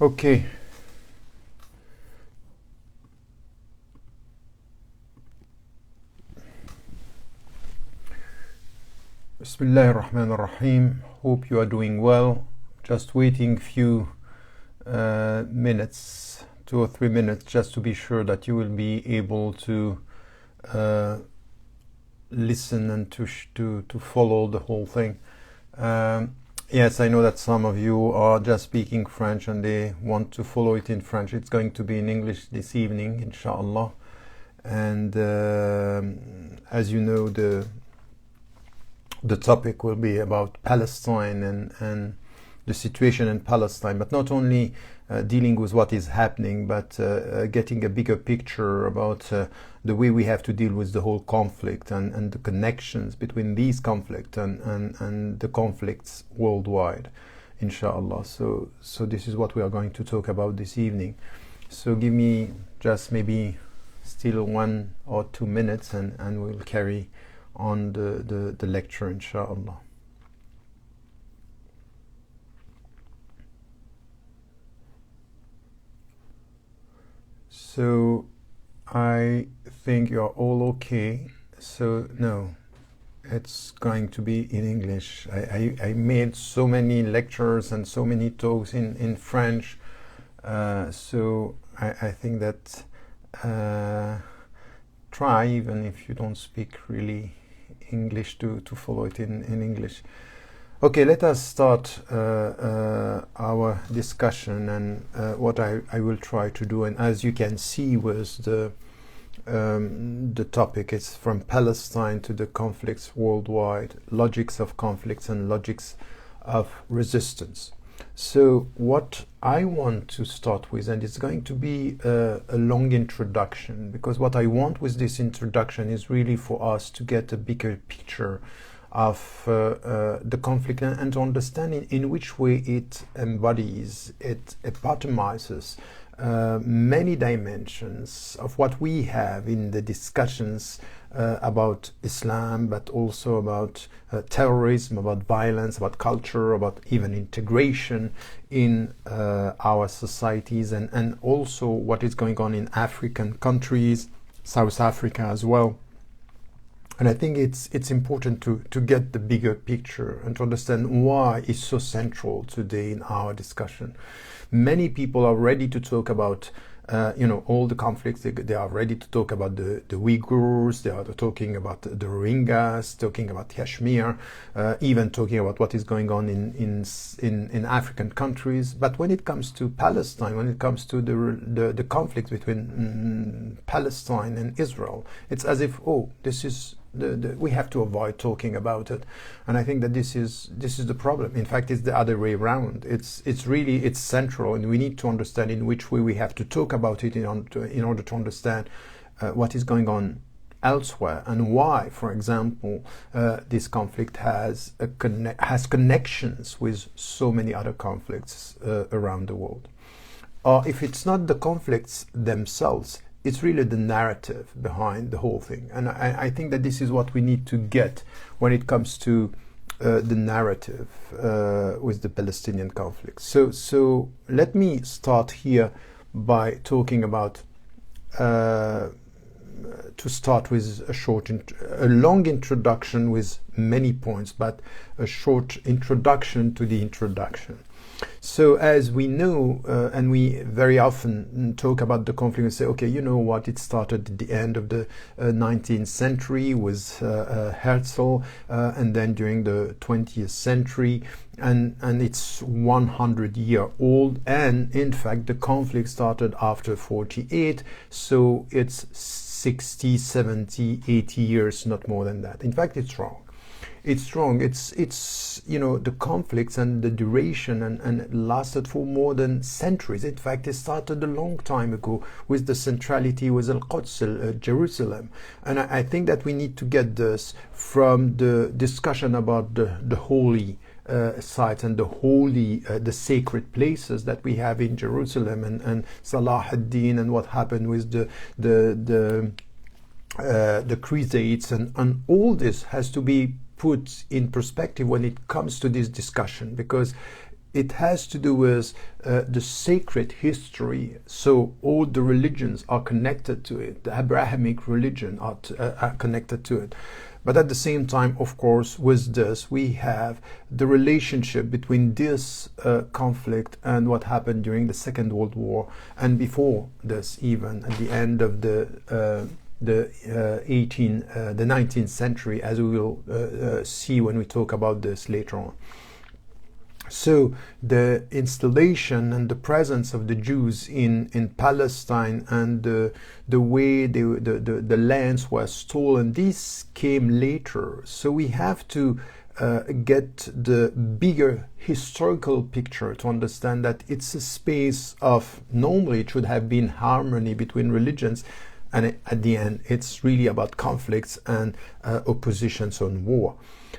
Okay. Bismillah ar-Rahman ar-Rahim. Hope you are doing well. Just waiting few minutes, 2 or 3 minutes, just to be sure that you will be able to uh, listen and to follow the whole thing. Yes, I know that some of you are just speaking French and they want to follow it in French. It's going to be in English this evening, inshallah. And as you know, the topic will be about Palestine and the situation in Palestine, but not only dealing with what is happening, but getting a bigger picture about the way we have to deal with the whole conflict and the connections between these conflicts and the conflicts worldwide, inshallah. So this is what we are going to talk about this evening. So give me just maybe still 1 or 2 minutes and we'll carry on the lecture, inshallah. So I think you're all okay. So no, it's going to be in English. I made so many lectures and so many talks in French, so I think that try, even if you don't speak really English, to follow it in English. Okay, let us start our discussion, and what I will try to do, and as you can see with the topic, it's from Palestine to the conflicts worldwide, logics of conflicts and logics of resistance. So what I want to start with, and it's going to be a long introduction, because what I want with this introduction is really for us to get a bigger picture of the conflict and to understand in which way it embodies, it epitomizes many dimensions of what we have in the discussions about Islam, but also about terrorism, about violence, about culture, about even integration in our societies, and also what is going on in African countries, South Africa as well. And I think it's important to get the bigger picture and to understand why it's so central today in our discussion. Many people are ready to talk about all the conflicts. They are ready to talk about the Uyghurs. They are talking about the Rohingyas, talking about Kashmir, even talking about what is going on in African countries. But when it comes to Palestine, when it comes to the conflict between Palestine and Israel, it's as if, this is we have to avoid talking about it. And I think that this is the problem. In fact, it's the other way around. It's central, and we need to understand in which way we have to talk about it in order to understand what is going on elsewhere, and why, for example, this conflict has connections with so many other conflicts around the world. Or if it's not the conflicts themselves, it's really the narrative behind the whole thing. And I think that this is what we need to get when it comes to the narrative with the Palestinian conflict. So let me start here by talking about, to start with a long introduction with many points, but a short introduction to the introduction. So as we know, and we very often talk about the conflict and say, okay, you know what, it started at the end of the 19th century with Herzl, and then during the 20th century, and it's 100-year old, and in fact the conflict started after 48, so it's 60, 70, 80 years, not more than that. In fact, it's wrong. It's wrong. It's the conflicts and the duration and it lasted for more than centuries. In fact, it started a long time ago with the centrality with Al-Quds, Jerusalem. And I think that we need to get this from the discussion about the holy sites and the sacred places that we have in Jerusalem, and Salah ad-Din, and what happened with the Crusades, and all this has to be put in perspective when it comes to this discussion, because it has to do with the sacred history. So all the religions are connected to it. The Abrahamic religion are connected to it. But at the same time, of course, with this, we have the relationship between this conflict and what happened during the Second World War, and before this, even at the end of the 19th century, as we will see when we talk about this later on. So the installation and the presence of the Jews in Palestine, and the way the lands were stolen, this came later. So we have to get the bigger historical picture to understand that it's a space of, normally it should have been harmony between religions, and at the end it's really about conflicts and oppositions on war.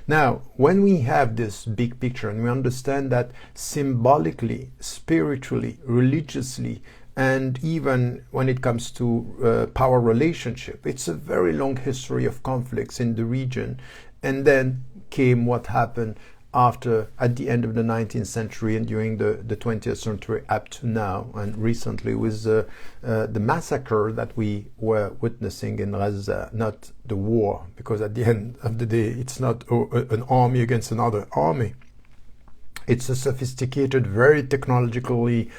Now, when we have this big picture and we understand that symbolically, spiritually, religiously, and even when it comes to power relationship, it's a very long history of conflicts in the region. And then came what happened after, at the end of the 19th century and during the 20th century up to now, and recently with the massacre that we were witnessing in Gaza. Not the war, because at the end of the day it's not an army against another army. It's a sophisticated, very technologically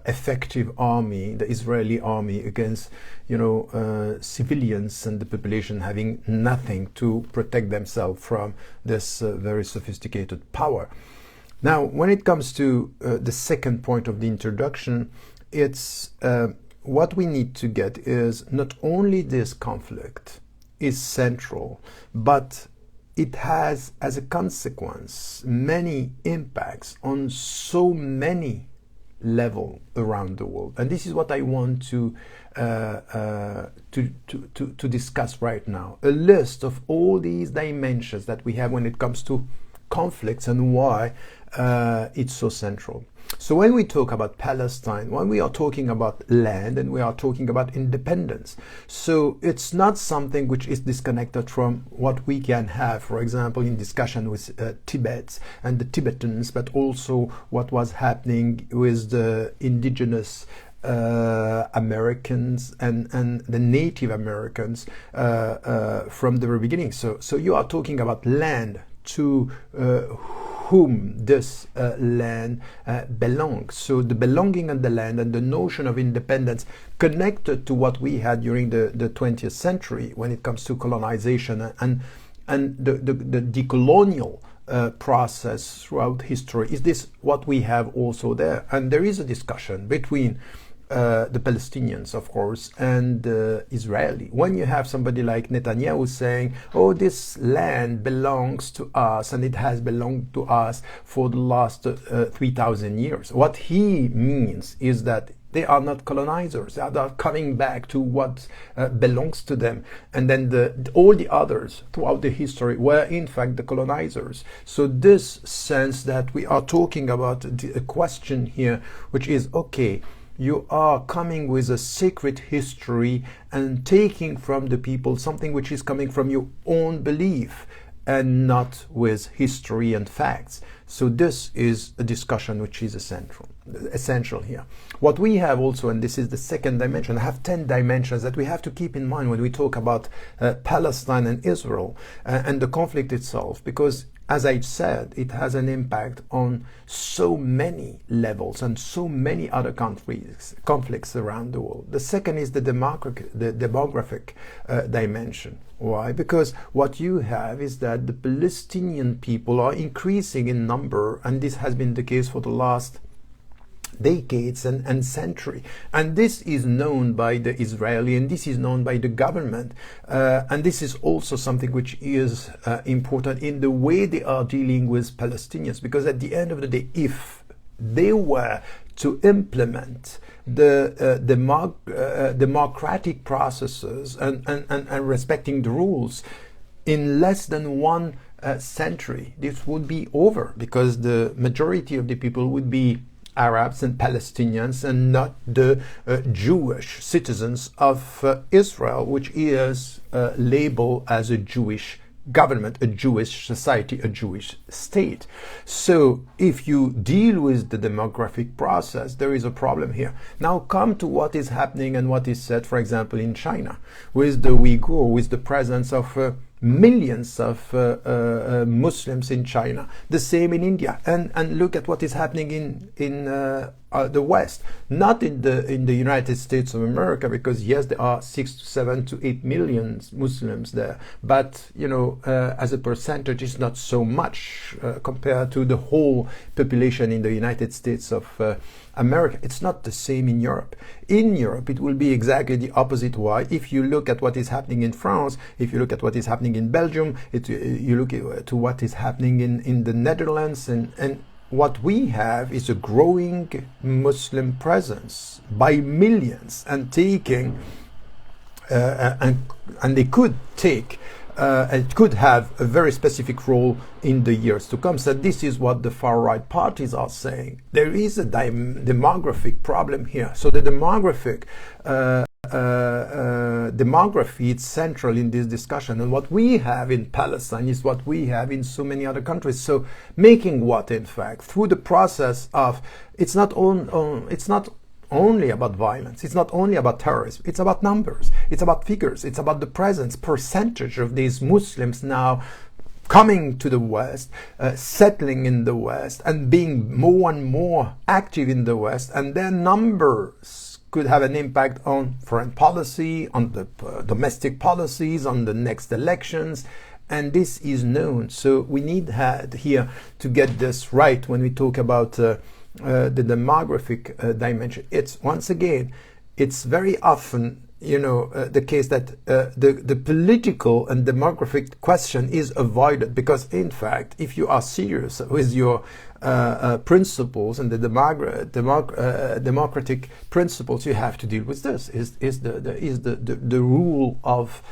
effective army, the Israeli army, against civilians and the population having nothing to protect themselves from this very sophisticated power. Now, when it comes to the second point of the introduction, it's what we need to get is not only this conflict is central, but it has, as a consequence, many impacts on so many levels around the world. And this is what I want to discuss right now. A list of all these dimensions that we have when it comes to conflicts and why it's so central. So when we talk about Palestine, when we are talking about land and we are talking about independence, so it's not something which is disconnected from what we can have, for example, in discussion with Tibet and the Tibetans, but also what was happening with the indigenous Americans and the Native Americans from the very beginning. So you are talking about land to whom this land belongs. So the belonging of the land and the notion of independence connected to what we had during the 20th century when it comes to colonization and the decolonial process throughout history. Is this what we have also there? And there is a discussion between the Palestinians, of course, and Israeli. When you have somebody like Netanyahu saying, oh, this land belongs to us and it has belonged to us for the last 3,000 years. What he means is that they are not colonizers. They are coming back to what belongs to them. And then all the others throughout the history were in fact the colonizers. So this sense that we are talking about a question here, which is, okay, you are coming with a sacred history and taking from the people something which is coming from your own belief and not with history and facts. So this is a discussion which is essential here. What we have also, and this is the second dimension, I have 10 dimensions that we have to keep in mind when we talk about Palestine and Israel and the conflict itself, because as I said, it has an impact on so many levels and so many other conflicts around the world. The second is the demographic dimension. Why? Because what you have is that the Palestinian people are increasing in number, and this has been the case for the last decades and century, and this is known by the Israeli, and this is known by the government, and this is also something which is important in the way they are dealing with Palestinians, because at the end of the day, if they were to implement the democratic processes and respecting the rules in less than one century, this would be over, because the majority of the people would be Arabs and Palestinians and not the Jewish citizens of Israel, which is labeled as a Jewish government, a Jewish society, a Jewish state. So if you deal with the demographic process, there is a problem here. Now come to what is happening and what is said, for example, in China, with the Uyghur, with the presence of millions of Muslims in China. The same in India, and look at what is happening in the West, not in the United States of America, because yes, there are 6 to 7 to 8 million Muslims there, but as a percentage, it's not so much compared to the whole population in the United States of America. It's not the same in Europe. In Europe, it will be exactly the opposite. Why? If you look at what is happening in France, if you look at what is happening in Belgium, you look to what is happening in the Netherlands, and what we have is a growing Muslim presence by millions, and taking and they could take it could have a very specific role in the years to come. So this is what the far right parties are saying. There is a demographic problem here. So the demography is central in this discussion, and what we have in Palestine is what we have in so many other countries. So making what, in fact, through the process of, it's not only about violence, it's not only about terrorism, it's about numbers, it's about figures, it's about the presence, percentage of these Muslims now coming to the West, settling in the West, and being more and more active in the West, and their numbers could have an impact on foreign policy, on the domestic policies, on the next elections, and this is known. So we need here to get this right when we talk about the demographic dimension. It's, once again, it's very often the case that the political and demographic question is avoided, because in fact, if you are serious with your principles and the democratic principles, you have to deal with this. Is the rule of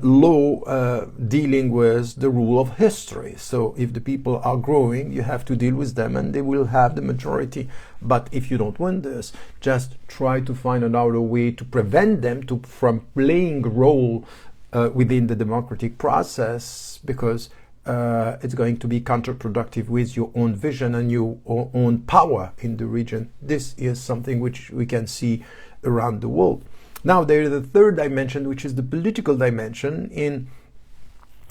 law dealing with the rule of history. So if the people are growing, you have to deal with them, and they will have the majority. But if you don't want this, just try to find another way to prevent them from playing a role within the democratic process, because it's going to be counterproductive with your own vision and your own power in the region. This is something which we can see around the world. Now there is the third dimension, which is the political dimension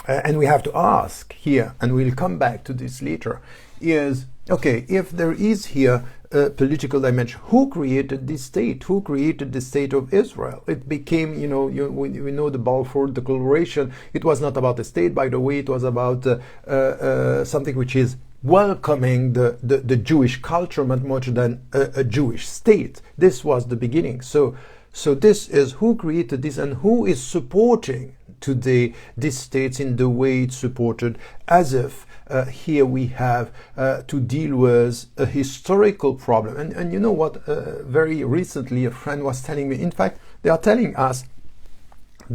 and we have to ask here, and we'll come back to this later, is, okay, if there is here a political dimension, who created this state? Who created the state of Israel? It became, we know the Balfour Declaration. It was not about a state, by the way. It was about something which is welcoming the Jewish culture much more than a Jewish state. This was the beginning. So this is who created this, and who is supporting today these states in the way it's supported, as if here we have to deal with a historical problem. And you know what, very recently a friend was telling me, in fact, they are telling us,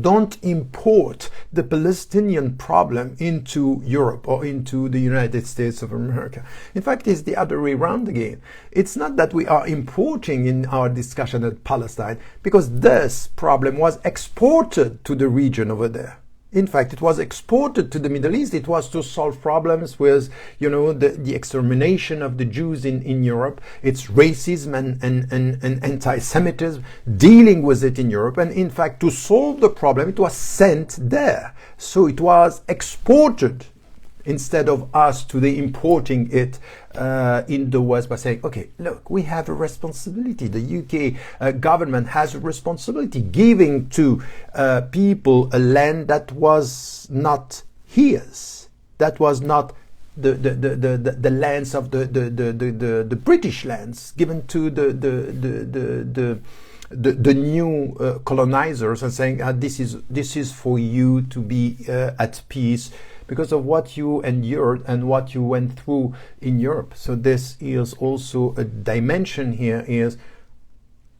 don't import the Palestinian problem into Europe or into the United States of America. In fact, it's the other way around again. It's not that we are importing in our discussion at Palestine, because this problem was exported to the region over there. In fact, it was exported to the Middle East. It was to solve problems with, the extermination of the Jews in Europe. It's racism and anti-Semitism, dealing with it in Europe. And in fact, to solve the problem, it was sent there. So it was exported instead of us today importing it in the West by saying, okay, look, we have a responsibility. The UK government has a responsibility, giving to people a land that was not his, that was not the lands of the British lands, given to the new colonizers, and saying this is for you to be at peace, because of what you endured and what you went through in Europe. So this is also a dimension here, is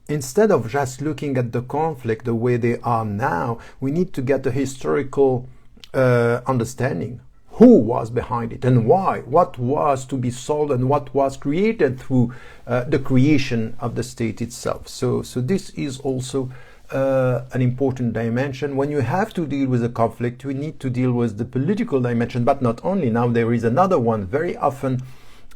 instead of just looking at the conflict the way they are now, we need to get a historical understanding. Who was behind it and why? What was to be solved and what was created through the creation of the state itself. So this is also an important dimension. When you have to deal with a conflict, you need to deal with the political dimension, but not only. Now there is another one very often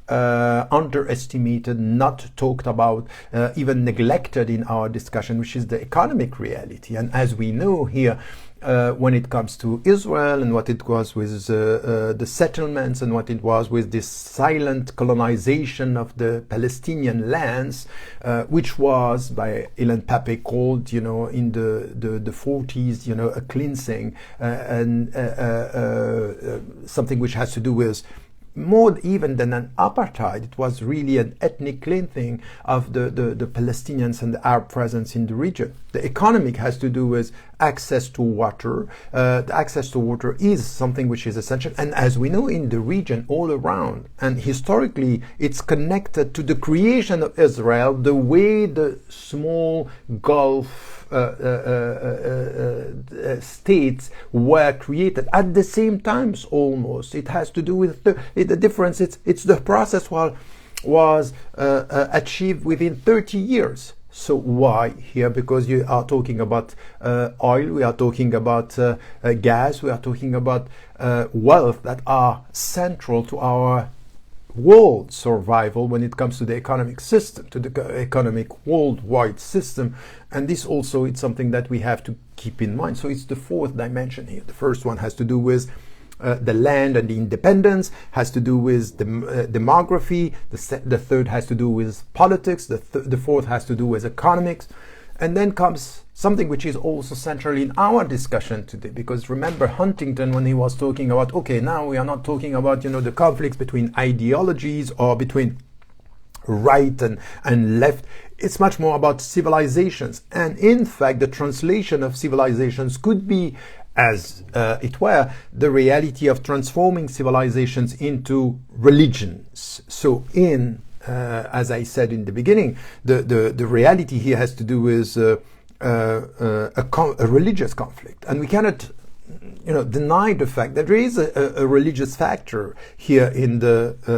underestimated, not talked about, even neglected in our discussion, which is the economic reality. And as we know here, when it comes to Israel and what it was with the settlements and what it was with this silent colonization of the Palestinian lands, which was by Ilan Pape called, in the 40s, a cleansing and something which has to do with more even than an apartheid. It was really an ethnic cleansing of the Palestinians and the Arab presence in the region. The economic has to do with access to water. The access to water is something which is essential, and as we know in the region all around, and historically it's connected to the creation of Israel, the way the small Gulf states were created at the same times almost. It has to do with the difference. It's the process was achieved within 30 years. So why here? Because you are talking about oil, we are talking about gas, we are talking about wealth that are central to our world survival when it comes to the economic system, to the economic worldwide system. And this also is something that we have to keep in mind. So it's the fourth dimension here. The first one has to do with the land and the independence, has to do with the demography. The third has to do with politics. The fourth has to do with economics. And then comes something which is also central in our discussion today, because remember Huntington, when he was talking about, okay, now we are not talking about, the conflicts between ideologies or between right and left. It's much more about civilizations. And in fact, the translation of civilizations could be, as it were, the reality of transforming civilizations into religions. So as I said in the beginning, the reality here has to do with a religious conflict, and we cannot, deny the fact that there is a religious factor here in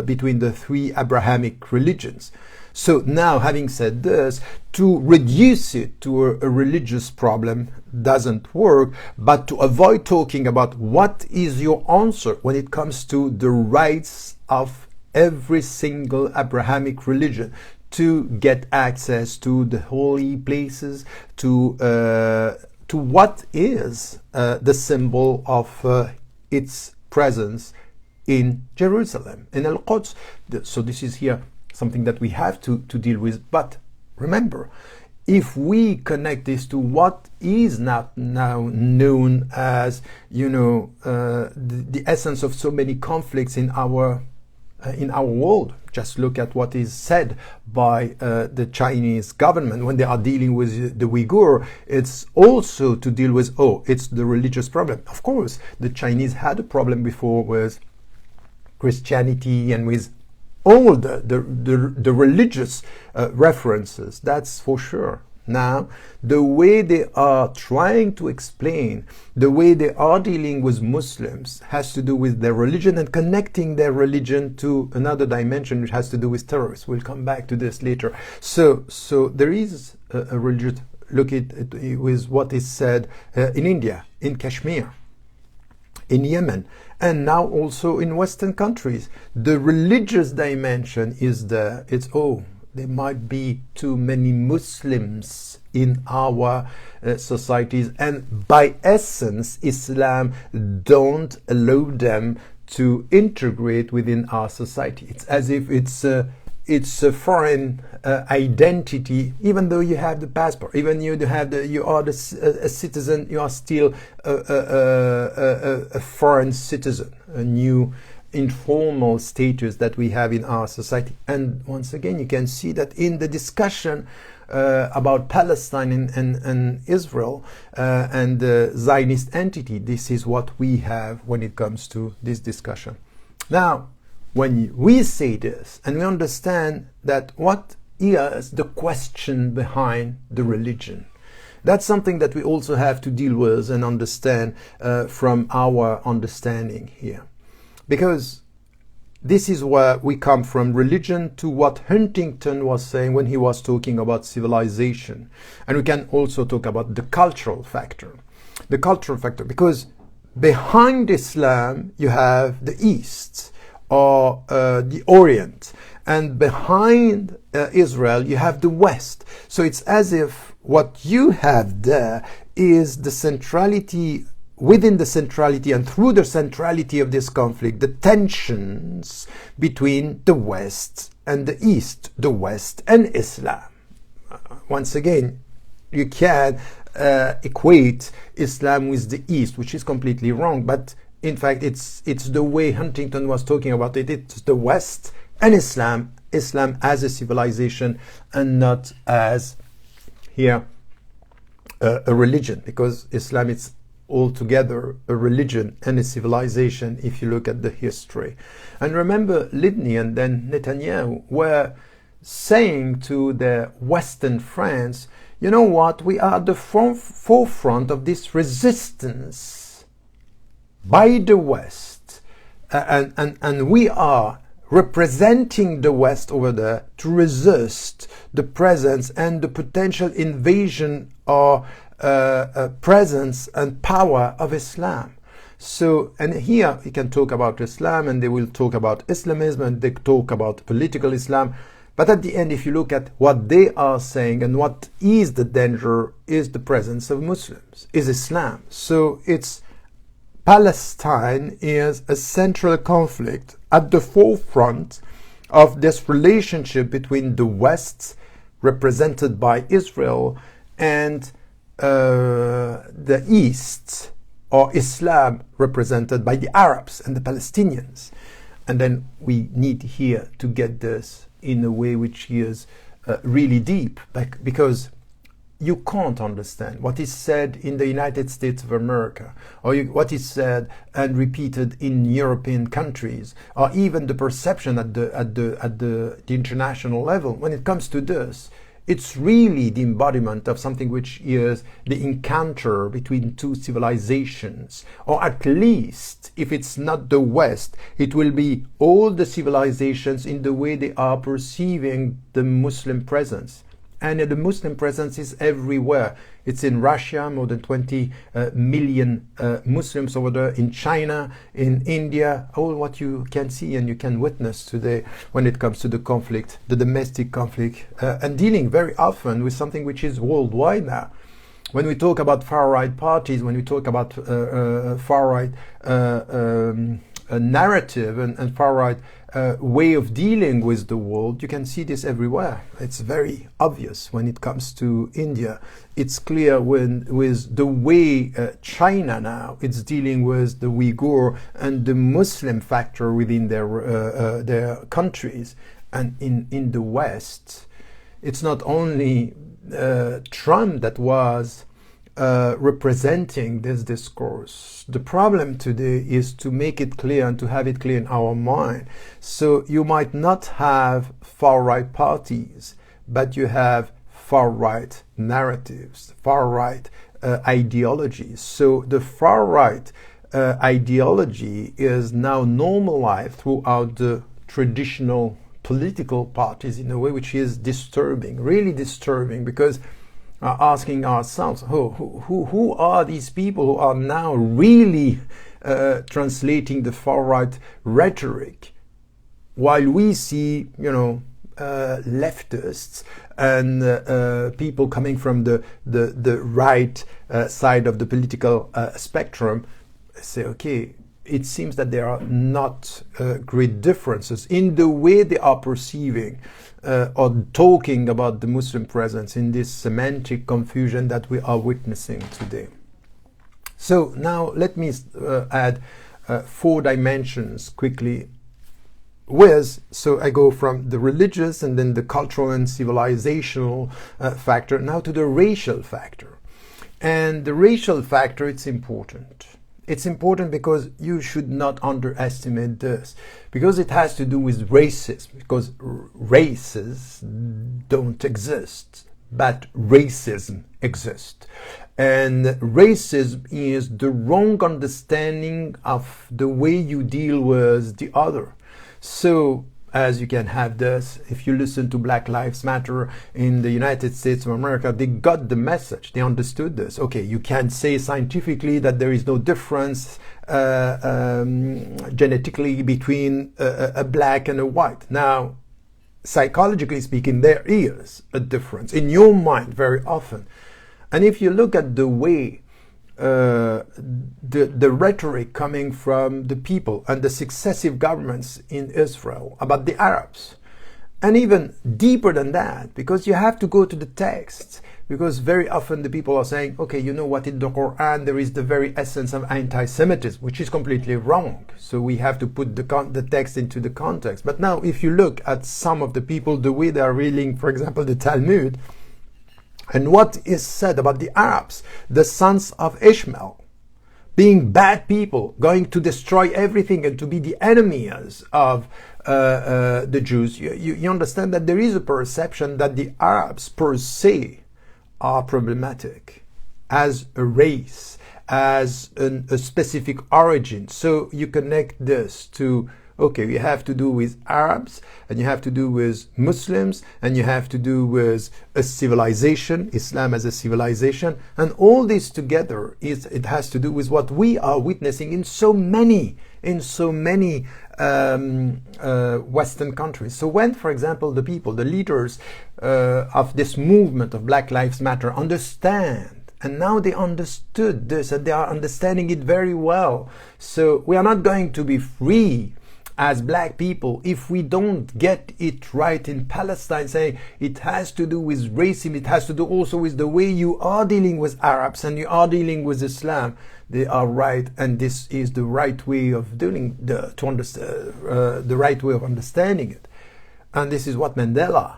between the three Abrahamic religions. So now, having said this, to reduce it to a religious problem doesn't work, but to avoid talking about what is your answer when it comes to the rights of every single Abrahamic religion to get access to the holy places, to what is the symbol of its presence in Jerusalem, in Al-Quds. So this is here something that we have to deal with. But remember, if we connect this to what is not now known as, the essence of so many conflicts in our world, just look at what is said by the Chinese government when they are dealing with the Uyghur. It's also to deal with, it's the religious problem. Of course, the Chinese had a problem before with Christianity and with all the religious references, that's for sure. Now, the way they are trying to explain, the way they are dealing with Muslims has to do with their religion and connecting their religion to another dimension which has to do with terrorists. We'll come back to this later. So there is a religious look at it with what is said in India, in Kashmir, in Yemen, and now also in Western countries. The religious dimension is there. There might be too many Muslims in our societies, and by essence, Islam don't allow them to integrate within our society. It's as if it's a foreign identity, even though you have the passport, even you are a citizen, you are still a foreign citizen, a new informal status that we have in our society. And once again, you can see that in the discussion about Palestine and Israel and the Zionist entity, this is what we have when it comes to this discussion. Now, when we say this and we understand that what is the question behind the religion, that's something that we also have to deal with and understand from our understanding here. Because this is where we come from religion to what Huntington was saying when he was talking about civilization. And we can also talk about the cultural factor. The cultural factor, because behind Islam you have the East or the Orient, and behind Israel you have the West. So it's as if what you have there is the centrality, within the centrality and through the centrality of this conflict, the tensions between the West and the East, the West and Islam. Once again, you can equate Islam with the East, which is completely wrong, but in fact it's the way Huntington was talking about it. It's the West and Islam as a civilization and not as here a religion, because Islam is altogether a religion and a civilization if you look at the history. And remember, Libni and then Netanyahu were saying to their Western friends, you know what, we are at the forefront of this resistance by the West, and we are representing the West over there to resist the presence and the potential invasion or presence and power of Islam. So, and here you can talk about Islam, and they will talk about Islamism, and they talk about political Islam. But at the end, if you look at what they are saying and what is the danger, is the presence of Muslims, is Islam. So it's Palestine is a central conflict at the forefront of this relationship between the West, represented by Israel, and the East, or Islam, represented by the Arabs and the Palestinians. And then we need here to get this in a way which is really deep, because you can't understand what is said in the United States of America, or what is said and repeated in European countries, or even the perception at the international level. When it comes to this, it's really the embodiment of something which is the encounter between two civilizations, or at least, if it's not the West, it will be all the civilizations in the way they are perceiving the Muslim presence. And the Muslim presence is everywhere. It's in Russia, more than 20 million Muslims over there, in China, in India, all what you can see and you can witness today when it comes to the conflict, the domestic conflict, and dealing very often with something which is worldwide now. When we talk about far-right parties, when we talk about far-right narrative and far-right way of dealing with the world, you can see this everywhere. It's very obvious when it comes to India. It's clear with the way China now it's dealing with the Uyghur and the Muslim factor within their countries. And in the West, it's not only Trump that was representing this discourse. The problem today is to make it clear and to have it clear in our mind. So you might not have far-right parties, but you have far-right narratives, far-right ideologies. So the far-right ideology is now normalized throughout the traditional political parties in a way which is disturbing, really disturbing, because asking ourselves, who are these people who are now really translating the far-right rhetoric, while we see, leftists and people coming from the right side of the political spectrum say, okay, it seems that there are not great differences in the way they are perceiving or talking about the Muslim presence in this semantic confusion that we are witnessing today. So now let me add 4 dimensions quickly. So I go from the religious and then the cultural and civilizational factor now to the racial factor. And the racial factor, it's important. It's important because you should not underestimate this, because it has to do with racism, because races don't exist, but racism exists. And racism is the wrong understanding of the way you deal with the other. So, as you can have this, if you listen to Black Lives Matter in the United States of America, they got the message, they understood this. Okay, you can say scientifically that there is no difference genetically between a black and a white. Now, psychologically speaking, there is a difference in your mind very often. And if you look at the way the rhetoric coming from the people and the successive governments in Israel about the Arabs, and even deeper than that, because you have to go to the text, because very often the people are saying, okay, you know what, in the Quran there is the very essence of anti-Semitism, which is completely wrong. So we have to put the text into the context. But now if you look at some of the people, the way they are reading, for example, the Talmud, and what is said about the Arabs, the sons of Ishmael, being bad people, going to destroy everything and to be the enemies of the Jews, you understand that there is a perception that the Arabs per se are problematic as a race, as a specific origin. So you connect this to, okay, you have to do with Arabs, and you have to do with Muslims, and you have to do with a civilization, Islam as a civilization, and all this together it has to do with what we are witnessing in so many Western countries. So when, for example, the people, the leaders of this movement of Black Lives Matter understand, and now they understood this and they are understanding it very well. So we are not going to be free as black people if we don't get it right in Palestine, saying it has to do with racism, it has to do also with the way you are dealing with Arabs and you are dealing with Islam. They are right, and this is the right way of doing the right way of understanding it. And this is what Mandela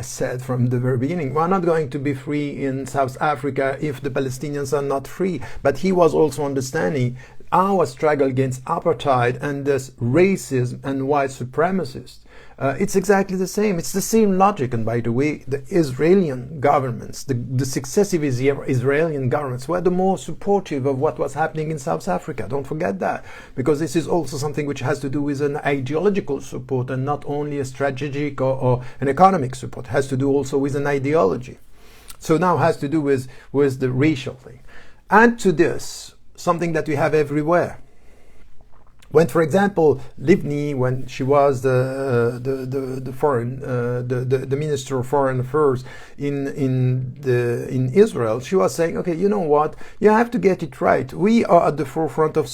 said from the very beginning. We're not going to be free in South Africa if the Palestinians are not free. But he was also understanding our struggle against apartheid and this racism and white supremacists. It's exactly the same. It's the same logic. And by the way, the Israeli governments, the successive Israeli governments were the more supportive of what was happening in South Africa. Don't forget that. Because this is also something which has to do with an ideological support and not only a strategic or an economic support. It has to do also with an ideology. So now it has to do with the racial thing. Add to this something that we have everywhere. When, for example, Livni, when she was the Minister of Foreign Affairs in Israel, she was saying, okay, you know what, you have to get it right. We are at the forefront of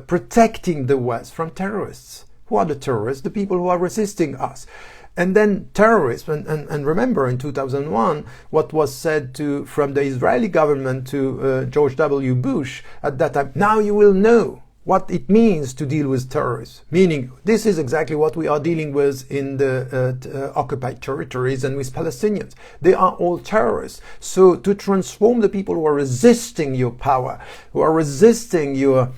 protecting the West from terrorists. Who are the terrorists? The people who are resisting us. And then terrorists, and remember in 2001 what was said from the Israeli government to George W. Bush at that time. Now you will know what it means to deal with terrorists. Meaning, this is exactly what we are dealing with in the occupied territories and with Palestinians. They are all terrorists. So to transform the people who are resisting your power, who are resisting your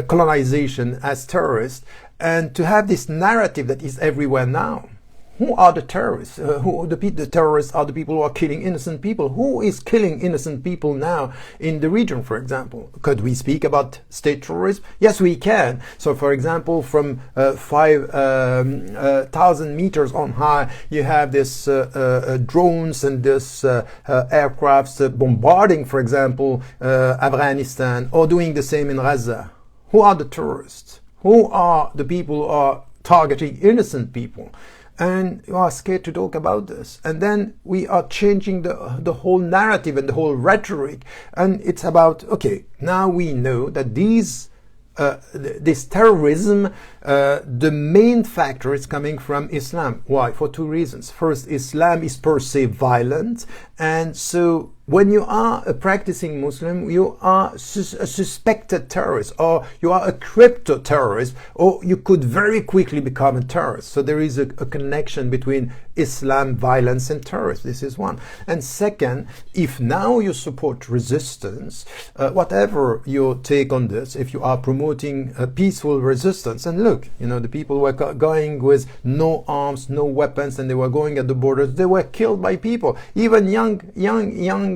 colonization as terrorists, and to have this narrative that is everywhere now. Who are the terrorists? The terrorists are the people who are killing innocent people. Who is killing innocent people now in the region, for example? Could we speak about state terrorism? Yes, we can. So, for example, from 5,000 meters on high, you have this drones and this aircrafts bombarding, for example, Afghanistan, or doing the same in Gaza. Who are the terrorists? Who are the people who are targeting innocent people? And you are scared to talk about this. And then we are changing the whole narrative and the whole rhetoric. And it's about, okay, now we know that this terrorism, the main factor is coming from Islam. Why? For two reasons. First, Islam is per se violent. And so when you are a practicing Muslim, you are a suspected terrorist, or you are a crypto terrorist, or you could very quickly become a terrorist. So there is a connection between Islam, violence, and terrorism. This is one. And second, if now you support resistance, whatever your take on this, if you are promoting peaceful resistance, and look, you know, the people were going with no arms, no weapons, and they were going at the borders, they were killed by people, even young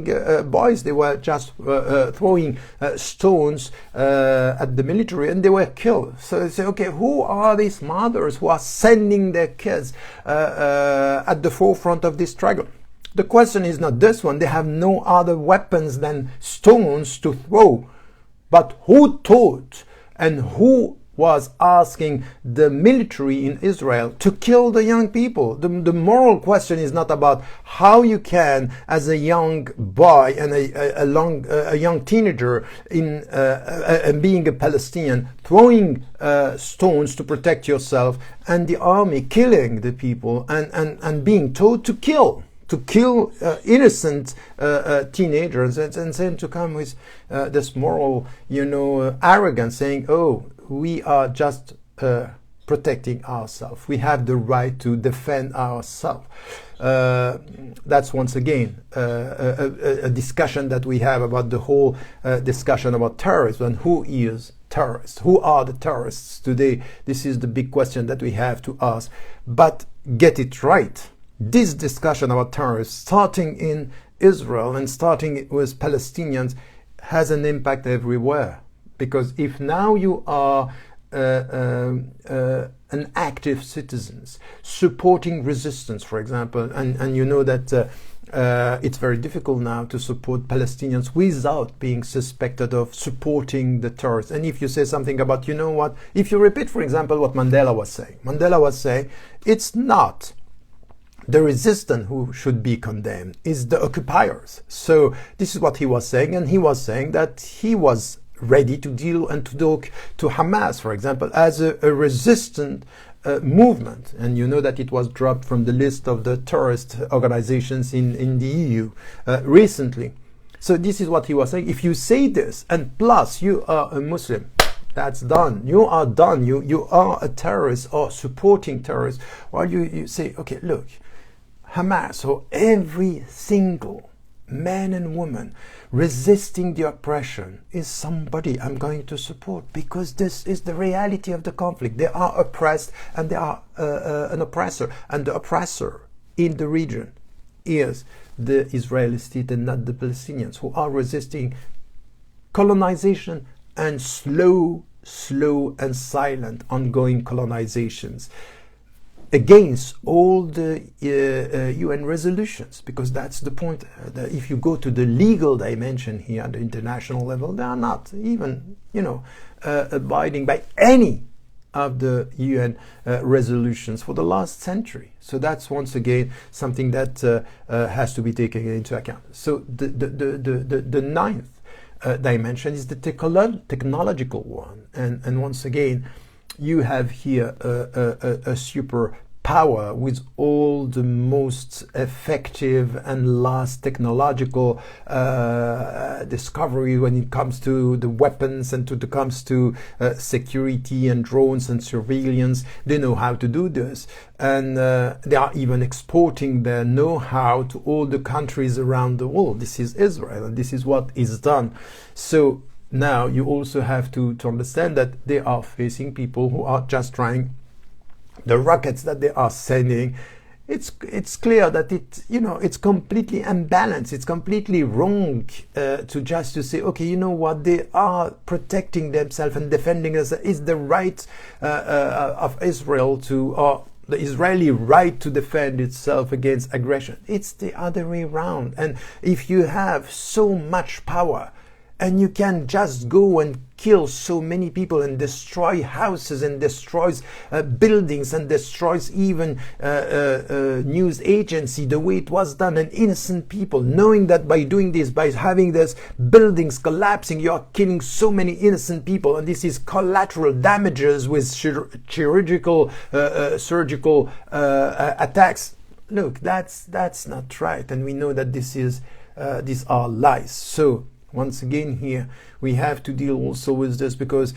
young boys. They were just throwing stones at the military, and they were killed. So they say, okay, who are these mothers who are sending their kids at the forefront of this struggle? The question is not this one. They have no other weapons than stones to throw. But who taught and who was asking the military in Israel to kill the young people? The moral question is not about how you can, as a young boy and a young teenager in being a Palestinian, throwing stones to protect yourself, and the army killing the people and being told to kill innocent teenagers, and then to come with this moral, arrogance, saying, oh, we are just protecting ourselves. We have the right to defend ourselves. That's once again a discussion that we have about the whole discussion about terrorism and who is terrorists. Who are the terrorists today? This is the big question that we have to ask. But get it right. This discussion about terrorists, starting in Israel and starting with Palestinians, has an impact everywhere. Because if now you are an active citizens supporting resistance, for example, and you know that it's very difficult now to support Palestinians without being suspected of supporting the terrorists. And if you say something about, if you repeat, for example, what Mandela was saying, it's not the resistance who should be condemned, is the occupiers. So this is what he was saying, and he was saying that he was ready to deal and to talk to Hamas, for example, as a resistant movement. And you know that it was dropped from the list of the terrorist organizations in the EU recently. So this is what he was saying. If you say this, and plus you are a Muslim, that's done. You are done. You are a terrorist or supporting terrorists. While you say, okay, look, Hamas, or every single man and woman resisting the oppression is somebody I'm going to support, because this is the reality of the conflict. They are oppressed and they are an oppressor, and the oppressor in the region is the Israeli state and not the Palestinians, who are resisting colonization and slow and silent ongoing colonizations against all the UN resolutions, because that's the point. That if you go to the legal dimension here at the international level, they are not even, abiding by any of the UN resolutions for the last century. So that's once again something that has to be taken into account. So the ninth dimension is the technological one, and once again, you have here a super power with all the most effective and last technological discovery when it comes to the weapons and comes to security and drones and surveillance. They know how to do this, and they are even exporting their know-how to all the countries around the world. This is Israel, and this is what is done. So now you also have to understand that they are facing people who are just trying the rockets that they are sending. It's clear that it's completely unbalanced. It's completely wrong to say, okay, you know what, they are protecting themselves and defending us. Is the right of Israel or the Israeli right to defend itself against aggression. It's the other way around. And if you have so much power, and you can just go and kill so many people and destroy houses and destroys buildings and destroys even news agency, the way it was done, and innocent people, knowing that by doing this, by having these buildings collapsing, you are killing so many innocent people, and this is collateral damages with surgical attacks. Look, that's not right, and we know that these are lies. So once again here, we have to deal also with this, because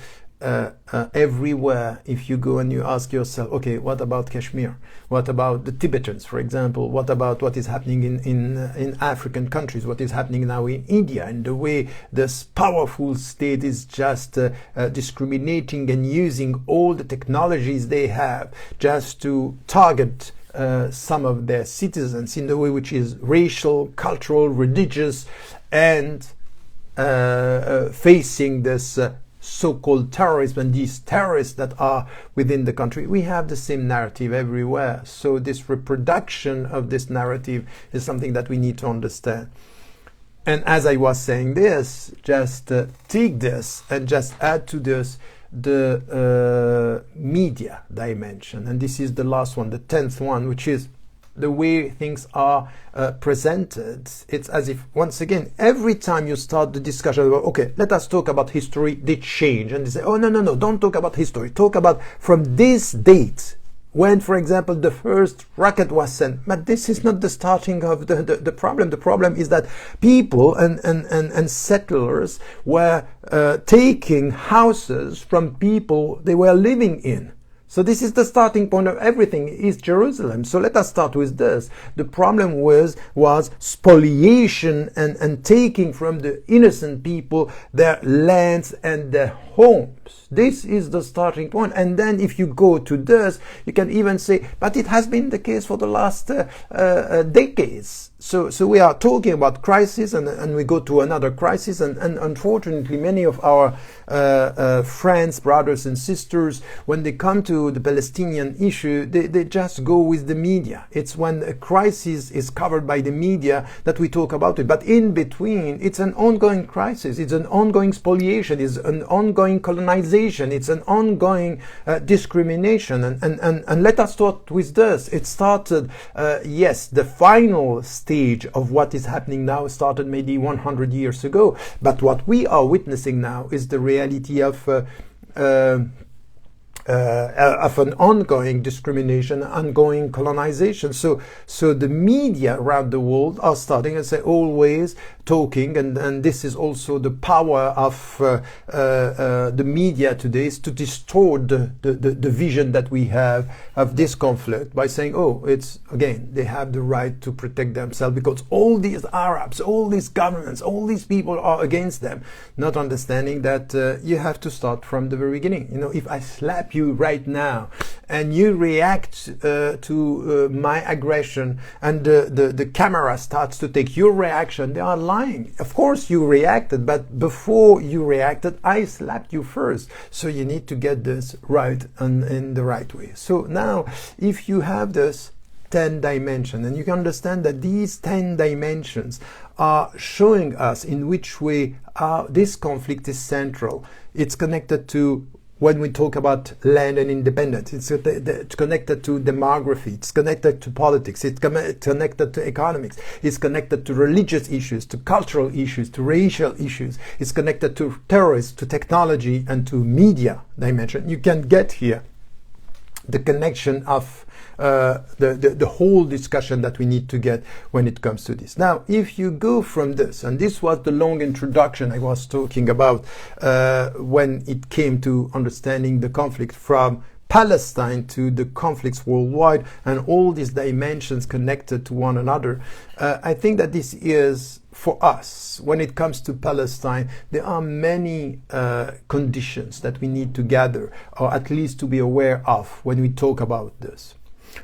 everywhere, if you go and you ask yourself, okay, what about Kashmir? What about the Tibetans, for example? What about what is happening in African countries? What is happening now in India? And the way this powerful state is just discriminating and using all the technologies they have just to target some of their citizens in the way which is racial, cultural, religious, and facing this so-called terrorism and these terrorists that are within the country. We have the same narrative everywhere. So this reproduction of this narrative is something that we need to understand. And as I was saying this, just take this and just add to this the media dimension. And this is the last one, the 10th one, which is the way things are presented. It's as if, once again, every time you start the discussion about, okay, let us talk about history, they change. And they say, oh, no, don't talk about history. Talk about from this date, when, for example, the first rocket was sent. But this is not the starting of the problem. The problem is that people and settlers were taking houses from people they were living in. So this is the starting point of everything, is Jerusalem. So let us start with this. The problem was spoliation and taking from the innocent people their lands and their homes. This is the starting point. And then if you go to this, you can even say, but it has been the case for the last decades. So we are talking about crisis, and we go to another crisis, and unfortunately many of our friends, brothers and sisters, when they come to the Palestinian issue, they just go with the media. It's when a crisis is covered by the media that we talk about it. But in between, it's an ongoing crisis, it's an ongoing spoliation, it's an ongoing colonization, it's an ongoing discrimination. And let us start with this. It started, yes, the final stage of what is happening now started maybe 100 years ago, but what we are witnessing now is the reality of an ongoing discrimination, ongoing colonization. So the media around the world are starting, as I always talking, and this is also the power of the media today, is to distort the vision that we have of this conflict by saying, oh, it's, again, they have the right to protect themselves because all these Arabs, all these governments, all these people are against them, not understanding that you have to start from the very beginning. You know, if I slap you right now and you react to my aggression, and the camera starts to take your reaction, they are lying. Of course you reacted, but before you reacted, I slapped you first. So you need to get this right and in the right way. So now, if you have this 10 dimensions, and you can understand that these 10 dimensions are showing us in which way this conflict is central. It's connected to, when we talk about land and independence, it's connected to demography, it's connected to politics, it's connected to economics, it's connected to religious issues, to cultural issues, to racial issues, it's connected to terrorism, to technology, and to media dimension. You can get here the connection of the whole discussion that we need to get when it comes to this. Now, if you go from this, and this was the long introduction I was talking about when it came to understanding the conflict from Palestine to the conflicts worldwide and all these dimensions connected to one another, I think that this is, for us, when it comes to Palestine, there are many conditions that we need to gather, or at least to be aware of when we talk about this.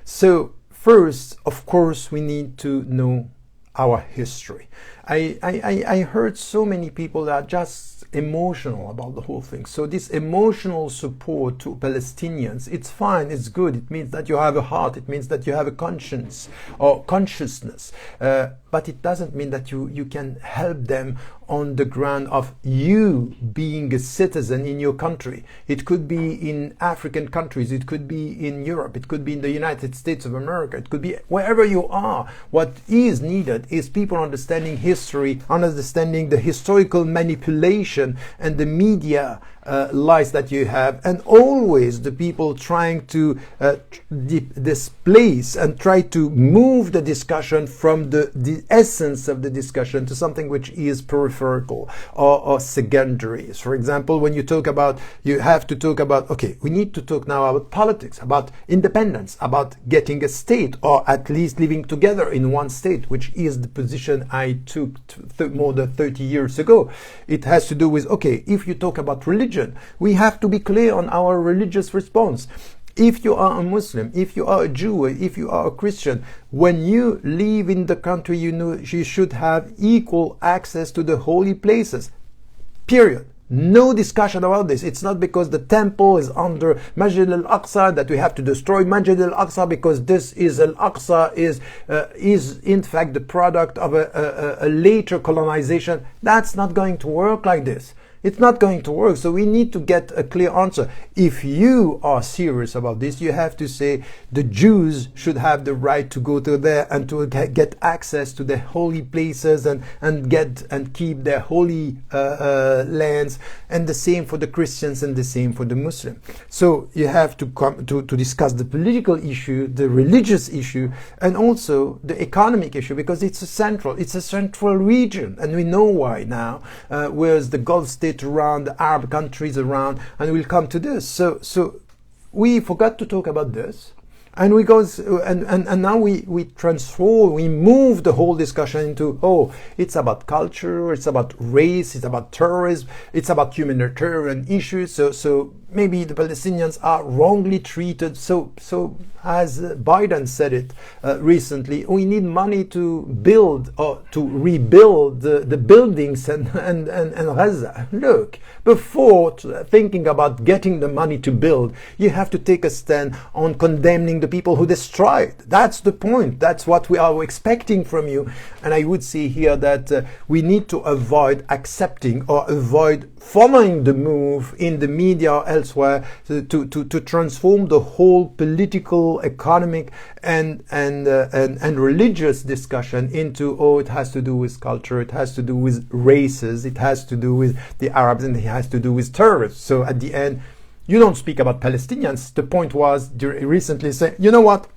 So first, of course, we need to know our history. I heard so many people that are just emotional about the whole thing. So this emotional support to Palestinians, it's fine, it's good. It means that you have a heart. It means that you have a conscience or consciousness. But it doesn't mean that you can help them on the ground of you being a citizen in your country. It could be in African countries, it could be in Europe, it could be in the United States of America, it could be wherever you are. What is needed is people understanding history, understanding the historical manipulation and the media lies that you have, and always the people trying to displace and try to move the discussion from the essence of the discussion to something which is peripheral or secondary. For example, when you talk about, you have to talk about, okay, we need to talk now about politics, about independence, about getting a state, or at least living together in one state, which is the position I took more than 30 years ago. It has to do with, okay, if you talk about religion, we have to be clear on our religious response. If you are a Muslim, if you are a Jew, if you are a Christian, when you live in the country, you know you should have equal access to the holy places. Period. No discussion about this. It's not because the temple is under Masjid al-Aqsa that we have to destroy Masjid al-Aqsa, because this is al-Aqsa is in fact the product of a later colonization. That's not going to work like this. It's not going to work. So we need to get a clear answer. If you are serious about this, you have to say the Jews should have the right to go to there and to get access to the holy places and keep their holy lands, and the same for the Christians and the same for the Muslim. So you have to come to discuss the political issue, the religious issue, and also the economic issue, because it's a central region, and we know why now. Whereas the Gulf States around, the Arab countries around, and we'll come to this. So we forgot to talk about this, and we go and now we move the whole discussion into, oh, it's about culture, it's about race, it's about terrorism, it's about humanitarian issues. So maybe the Palestinians are wrongly treated. So as Biden said it recently, we need money to build or to rebuild the buildings and Gaza. Look, before thinking about getting the money to build, you have to take a stand on condemning the people who destroyed. That's the point. That's what we are expecting from you. And I would say here that we need to avoid accepting or avoid following the move in the media or elsewhere to transform the whole political, economic and religious discussion into, oh, it has to do with culture, it has to do with races, it has to do with the Arabs, and it has to do with terrorists. So at the end, you don't speak about Palestinians. The point was recently saying, you know what?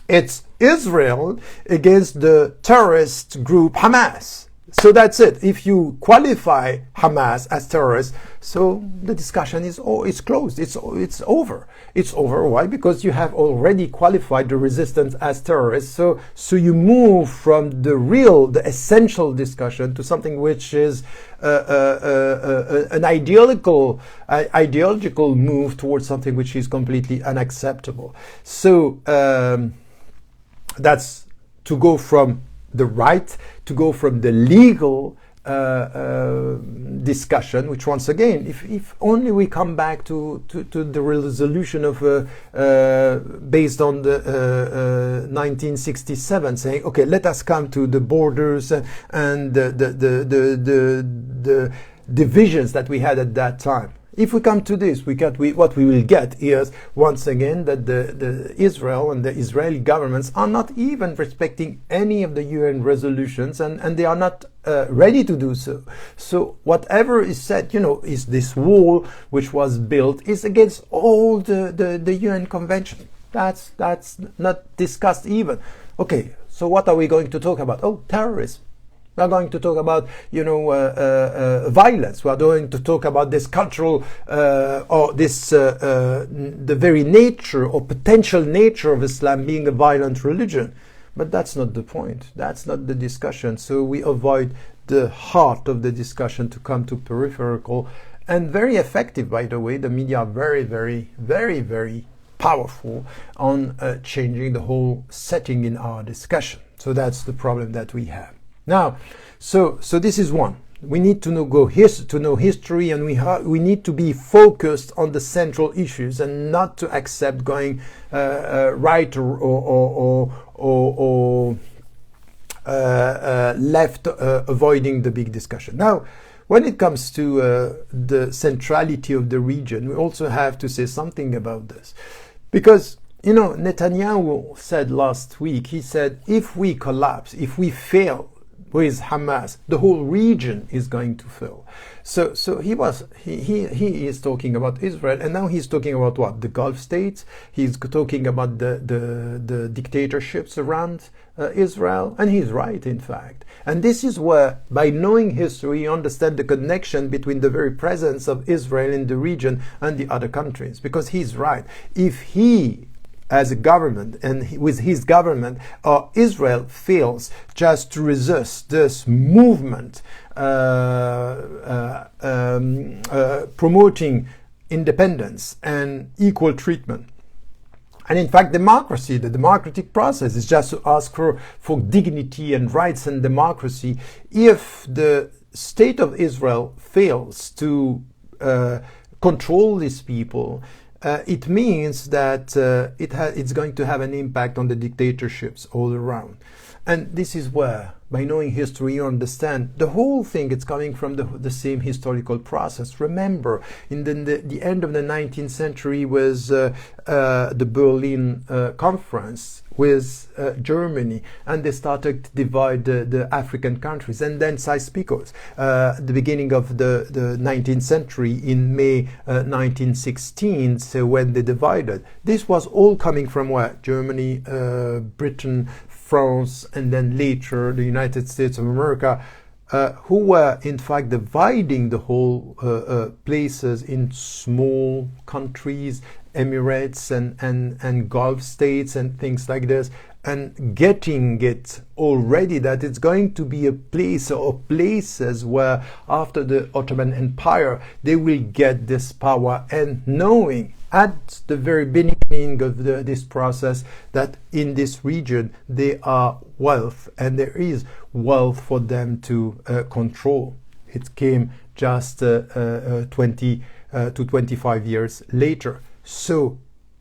It's Israel against the terrorist group Hamas. So that's it. If you qualify Hamas as terrorists, so the discussion is closed. It's over. It's over. Why? Because you have already qualified the resistance as terrorists. So you move from the essential discussion to something which is an ideological move towards something which is completely unacceptable. So that's to go from the right, to go from the legal discussion, which once again, if only we come back to the resolution of based on the 1967, saying, okay, let us come to the borders and the divisions that we had at that time. If we come to this, what we will get is, once again, that the Israel and the Israeli governments are not even respecting any of the UN resolutions, and they are not ready to do so. So whatever is said, is this wall which was built is against all the UN convention. That's not discussed even. Okay, so what are we going to talk about? Oh, terrorism. We are going to talk about, violence. We are going to talk about this cultural or this the very nature or potential nature of Islam being a violent religion. But that's not the point. That's not the discussion. So we avoid the heart of the discussion to come to peripheral and very effective, by the way. The media are very, very, very, very powerful on changing the whole setting in our discussion. So that's the problem that we have. Now, so this is one. We need to know history, and we need to be focused on the central issues and not to accept going right or left, avoiding the big discussion. Now, when it comes to the centrality of the region, we also have to say something about this, because Netanyahu said last week. He said, if we collapse, if we fail with Hamas, the whole region is going to fail. So he is talking about Israel, and now he's talking about what? The Gulf states. He's talking about the dictatorships around Israel, and he's right, in fact. And this is where, by knowing history, you understand the connection between the very presence of Israel in the region and the other countries, because he's right. If he, as a government, and with his government, Israel fails just to resist this movement promoting independence and equal treatment And in fact, democracy, the democratic process, is just to ask for dignity and rights and democracy. If the state of Israel fails to control these people, it means that it's going to have an impact on the dictatorships all around. And this is where, by knowing history, you understand the whole thing. It's coming from the same historical process. Remember, in the end of the 19th century was the Berlin Conference with Germany, and they started to divide the African countries. And then Sykes-Picot, the beginning of the 19th century, in May 1916, so when they divided. This was all coming from where? Germany, Britain, France, and then later the United States of America, who were in fact dividing the whole places in small countries, Emirates and Gulf states and things like this, and getting it already that it's going to be a place or places where after the Ottoman Empire they will get this power, and knowing at the very beginning of this process that in this region there are wealth and there is wealth for them to control. It came just 20 to 25 years later. So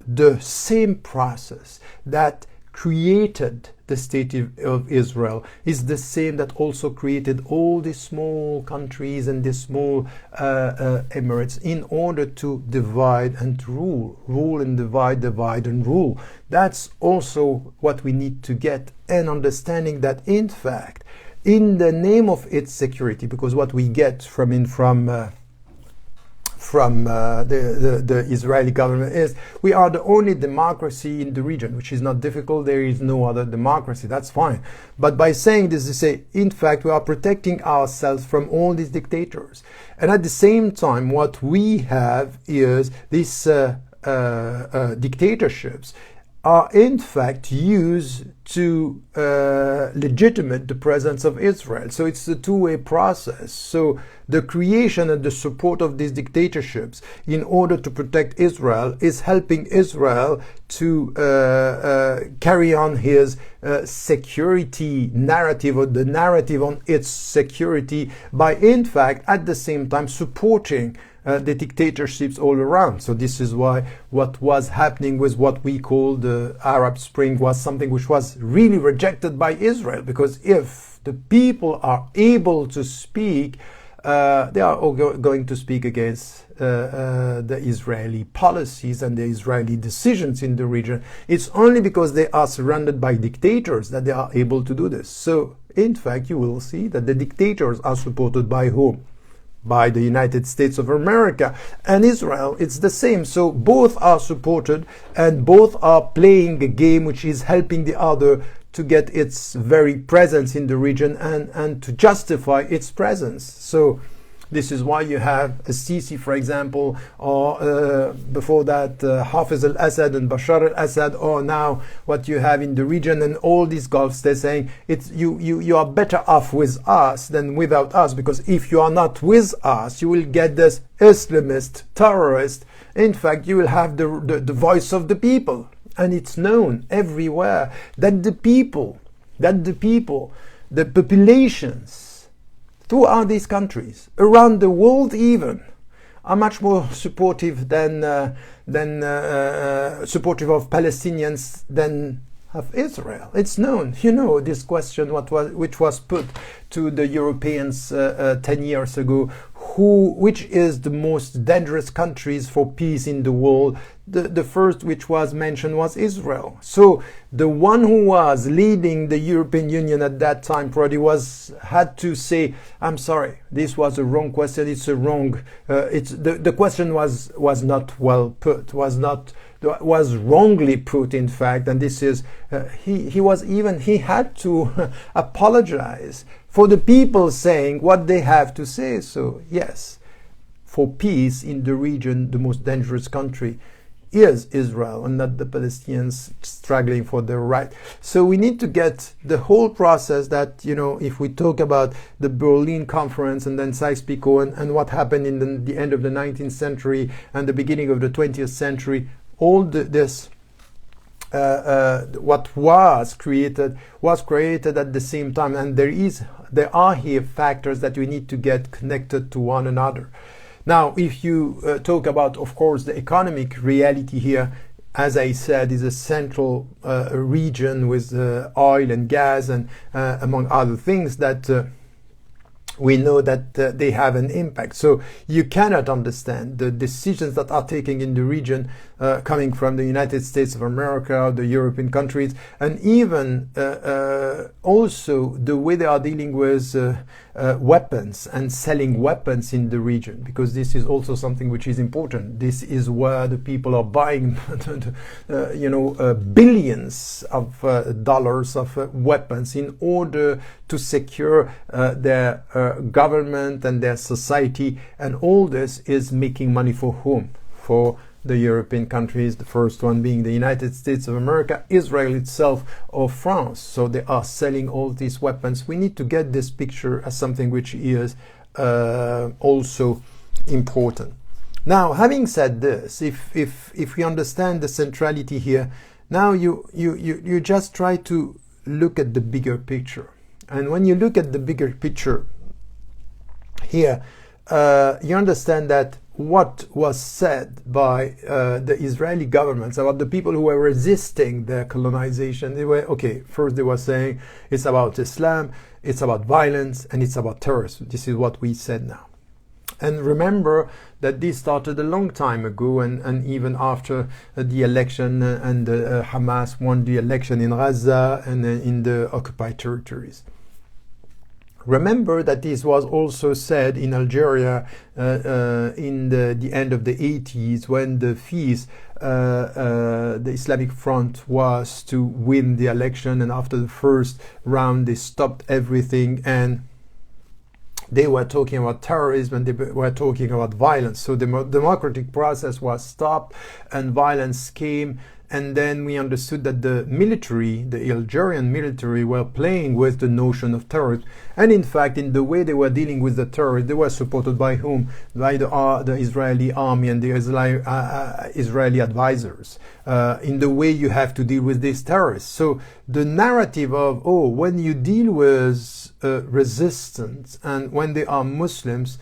the same process that created the state of Israel is the same that also created all these small countries and these small emirates in order to divide and to rule and divide and rule. That's also what we need to get, and understanding that in fact, in the name of its security, because what we get from the Israeli government is we are the only democracy in the region, which is not difficult. There is no other democracy. That's fine. But by saying this, they say, in fact, we are protecting ourselves from all these dictators. And at the same time, what we have is these dictatorships are in fact used to legitimate the presence of Israel. So it's a two-way process. So the creation and the support of these dictatorships in order to protect Israel is helping Israel to carry on his security narrative, or the narrative on its security, by in fact at the same time supporting the dictatorships all around. So this is why what was happening with what we call the Arab Spring was something which was really rejected by Israel, because if the people are able to speak, they are all going to speak against the Israeli policies and the Israeli decisions in the region. It's only because they are surrounded by dictators that they are able to do this. So in fact, you will see that the dictators are supported by whom? By the United States of America and Israel. It's the same. So both are supported and both are playing a game which is helping the other to get its very presence in the region and to justify its presence. So this is why you have a Sisi, for example, or before that Hafez al-Assad and Bashar al-Assad, or now what you have in the region and all these Gulf states saying it's you are better off with us than without us, because if you are not with us, you will get this Islamist terrorist. In fact, you will have the voice of the people, and it's known everywhere that the populations throughout these countries, around the world even, are much more supportive than supportive of Palestinians than of Israel. It's known. You know this question which was put to the Europeans 10 years ago, which is the most dangerous countries for peace in the world. The first which was mentioned was Israel. So the one who was leading the European Union at that time probably had to say, I'm sorry, this was a wrong question. It's a wrong, the question was not well put, was wrongly put, in fact. And this is, he had to apologize for the people saying what they have to say. So yes, for peace in the region, the most dangerous country is Israel and not the Palestinians struggling for their right. So we need to get the whole process that, if we talk about the Berlin Conference and then Sykes-Picot and what happened in the end of the 19th century and the beginning of the 20th century, all this what was created at the same time, and there are here factors that we need to get connected to one another. Now, if you talk about, of course, the economic reality here, as I said, is a central region with oil and gas and among other things that we know that they have an impact. So you cannot understand the decisions that are taken in the region coming from the United States of America, the European countries, and even also the way they are dealing with weapons and selling weapons in the region, because this is also something which is important. This is where the people are buying billions of dollars of weapons in order to secure their government and their society, and all this is making money for whom? For the European countries, the first one being the United States of America, Israel itself, or France. So they are selling all these weapons. We need to get this picture as something which is also important. Now, having said this, if we understand the centrality here, now you just try to look at the bigger picture. And when you look at the bigger picture here, you understand that what was said by the Israeli governments about the people who were resisting their colonization, they were, okay, first they were saying it's about Islam, it's about violence, and it's about terrorism. This is what we said now. And remember that this started a long time ago, and even after the election, and Hamas won the election in Gaza and in the occupied territories. Remember that this was also said in Algeria in the end of the 80s, when the FIS, the Islamic Front, was to win the election, and after the first round they stopped everything, and they were talking about terrorism and they were talking about violence. So the democratic process was stopped and violence came. And then we understood that the military, the Algerian military, were playing with the notion of terrorism. And in fact, in the way they were dealing with the terrorists, they were supported by whom? By the Israeli army and the Israeli advisors, in the way you have to deal with these terrorists. So the narrative of, when you deal with resistance and when they are Muslims,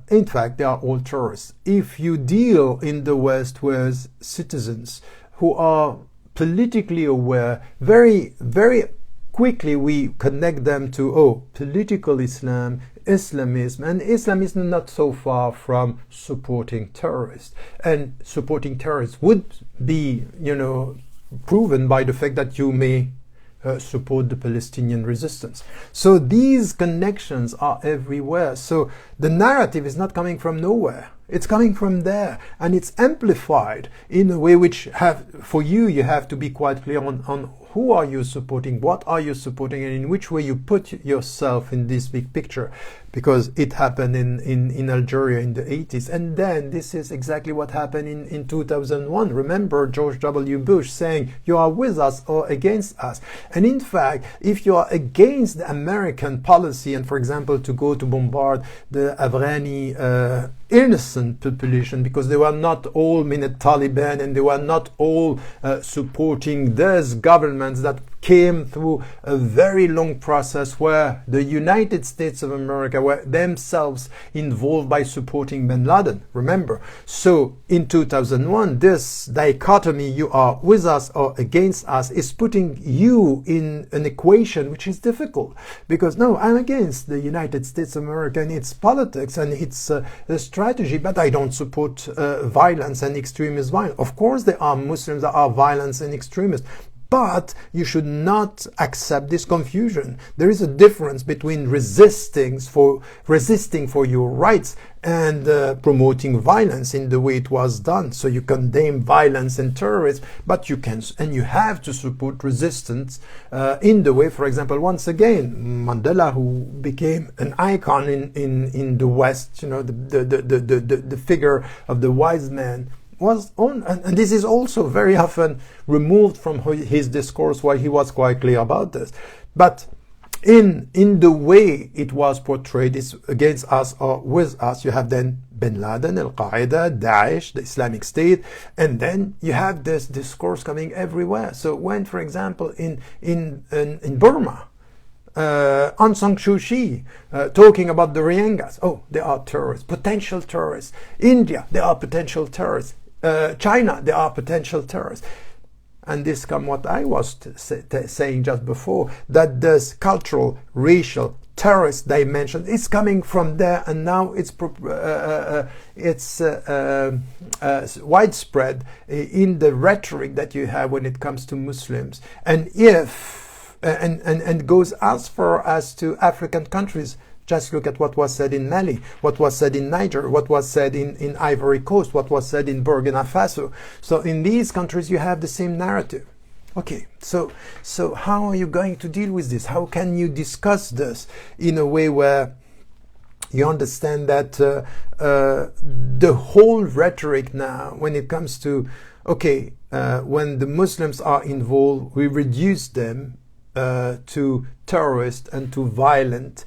in fact, they are all terrorists. If you deal in the West with citizens who are politically aware, very, very quickly we connect them to, political Islam, Islamism, and Islamism not so far from supporting terrorists. And supporting terrorists would be, proven by the fact that you may support the Palestinian resistance. So these connections are everywhere. So the narrative is not coming from nowhere. It's coming from there, and it's amplified in a way which you have to be quite clear on who are you supporting, what are you supporting, and in which way you put yourself in this big picture. Because it happened in Algeria in the 80s. And then this is exactly what happened in 2001. Remember George W. Bush saying, you are with us or against us. And in fact, if you are against the American policy, and for example, to go to bombard the Afghani innocent population, because they were not all Taliban, and they were not all supporting those governments that came through a very long process where the United States of America were themselves involved by supporting bin Laden, remember. So in 2001, this dichotomy, you are with us or against us, is putting you in an equation which is difficult. Because no, I'm against the United States of America and its politics and its strategy, but I don't support violence and extremist violence. Of course there are Muslims that are violent and extremists, but you should not accept this confusion. There is a difference between resisting for your rights and promoting violence in the way it was done. So you condemn violence and terrorism, but you have to support resistance in the way, for example, once again, Mandela, who became an icon in the West, the figure of the wise man, was on, and this is also very often removed from his discourse, while he was quite clear about this. But in the way it was portrayed, is against us or with us, you have then Bin Laden, Al-Qaeda, Daesh, the Islamic State, and then you have this discourse coming everywhere. So when, for example, in Burma, Aung San Suu Kyi talking about the Rohingyas, oh, they are terrorists, potential terrorists. India, they are potential terrorists. China, they are potential terrorists. And this comes what I was saying just before, that this cultural, racial, terrorist dimension is coming from there, and now it's widespread in the rhetoric that you have when it comes to Muslims, and goes as far as to African countries. Just look at what was said in Mali, what was said in Niger, what was said in Ivory Coast, what was said in Burkina Faso. So in these countries you have the same narrative. Okay, so how are you going to deal with this? How can you discuss this in a way where you understand that the whole rhetoric now, when it comes to, okay, when the Muslims are involved, we reduce them to terrorists and to violent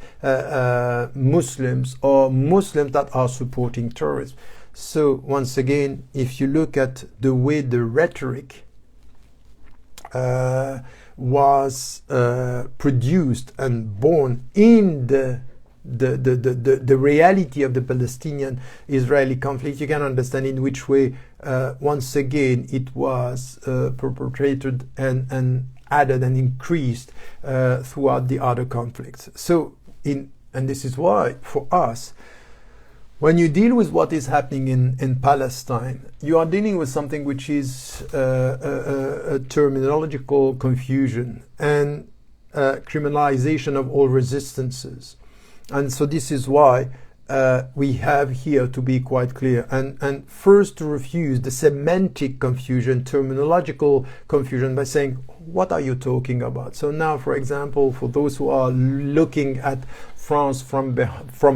Muslims, or Muslims that are supporting terrorism. So once again, if you look at the way the rhetoric was produced and born in the reality of the Palestinian-Israeli conflict, you can understand in which way once again it was perpetrated and added and increased throughout the other conflicts. So and this is why for us, when you deal with what is happening in Palestine, you are dealing with something which is a terminological confusion and criminalization of all resistances. And so this is why we have here to be quite clear and first to refuse the semantic confusion, terminological confusion, by saying, what are you talking about? So now, for example, for those who are looking at France from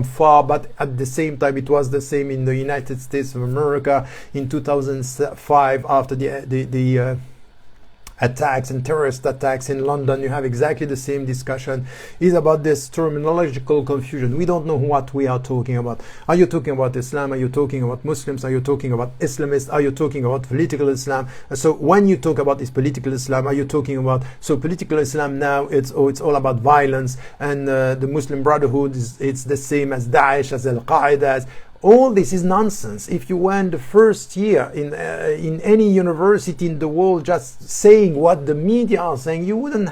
far, but at the same time it was the same in the United States of America in 2005 after the attacks and terrorist attacks in London. You have exactly the same discussion. Is about this terminological confusion. We don't know what we are talking about. Are you talking about Islam? Are you talking about Muslims? Are you talking about Islamists? Are you talking about political Islam? So when you talk about this political Islam, are you talking about, so political Islam now it's all about violence, and the Muslim Brotherhood it's the same as Daesh, as Al-Qaeda, all this is nonsense. If you went the first year in any university in the world just saying what the media are saying, you wouldn't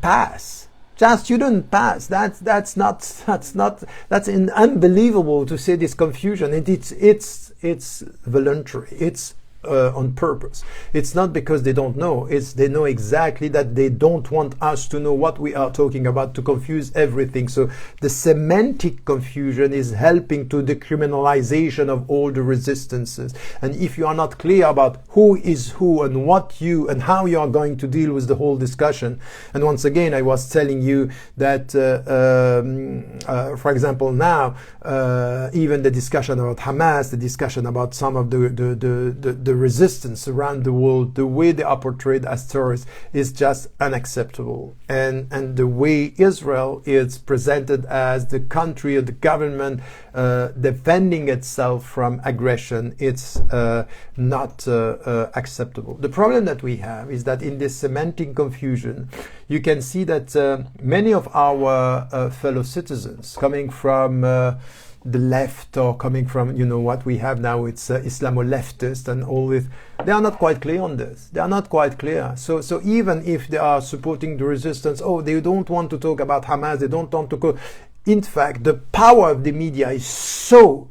pass. Just you don't pass. That's unbelievable to say this confusion. It's voluntary. It's on purpose. It's not because they don't know. It's they know exactly that they don't want us to know what we are talking about, to confuse everything. So the semantic confusion is helping to the criminalization of all the resistances. And if you are not clear about who is who and what you and how you are going to deal with the whole discussion, and once again I was telling you that for example now even the discussion about Hamas, the discussion about some of the resistance around the world, the way they are portrayed as terrorists is just unacceptable. And the way Israel is presented as the country or the government defending itself from aggression, it's not acceptable. The problem that we have is that in this semantic confusion, you can see that many of our fellow citizens coming from the left, or coming from, what we have now, it's Islamo-leftist and all this, they are not quite clear on this. They are not quite clear. So even if they are supporting the resistance, they don't want to talk about Hamas, they don't want to go. In fact, the power of the media is so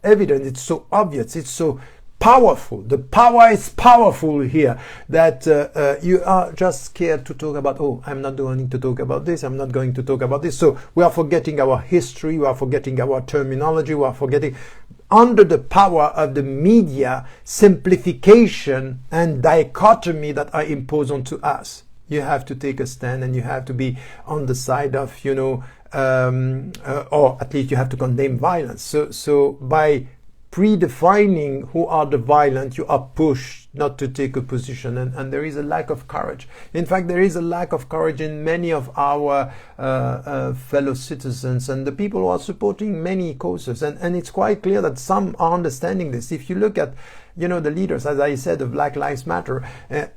evident, it's so obvious, it's so powerful. The power is powerful here that you are just scared to talk about, I'm not going to talk about this, I'm not going to talk about this. So we are forgetting our history, we are forgetting our terminology, we are forgetting, under the power of the media, simplification and dichotomy that are imposed onto us. You have to take a stand and you have to be on the side of, or at least you have to condemn violence. So by predefining who are the violent, you are pushed not to take a position, and there is a lack of courage. In fact, there is a lack of courage in many of our fellow citizens and the people who are supporting many causes, and it's quite clear that some are understanding this. If you look at the leaders, as I said, of Black Lives Matter,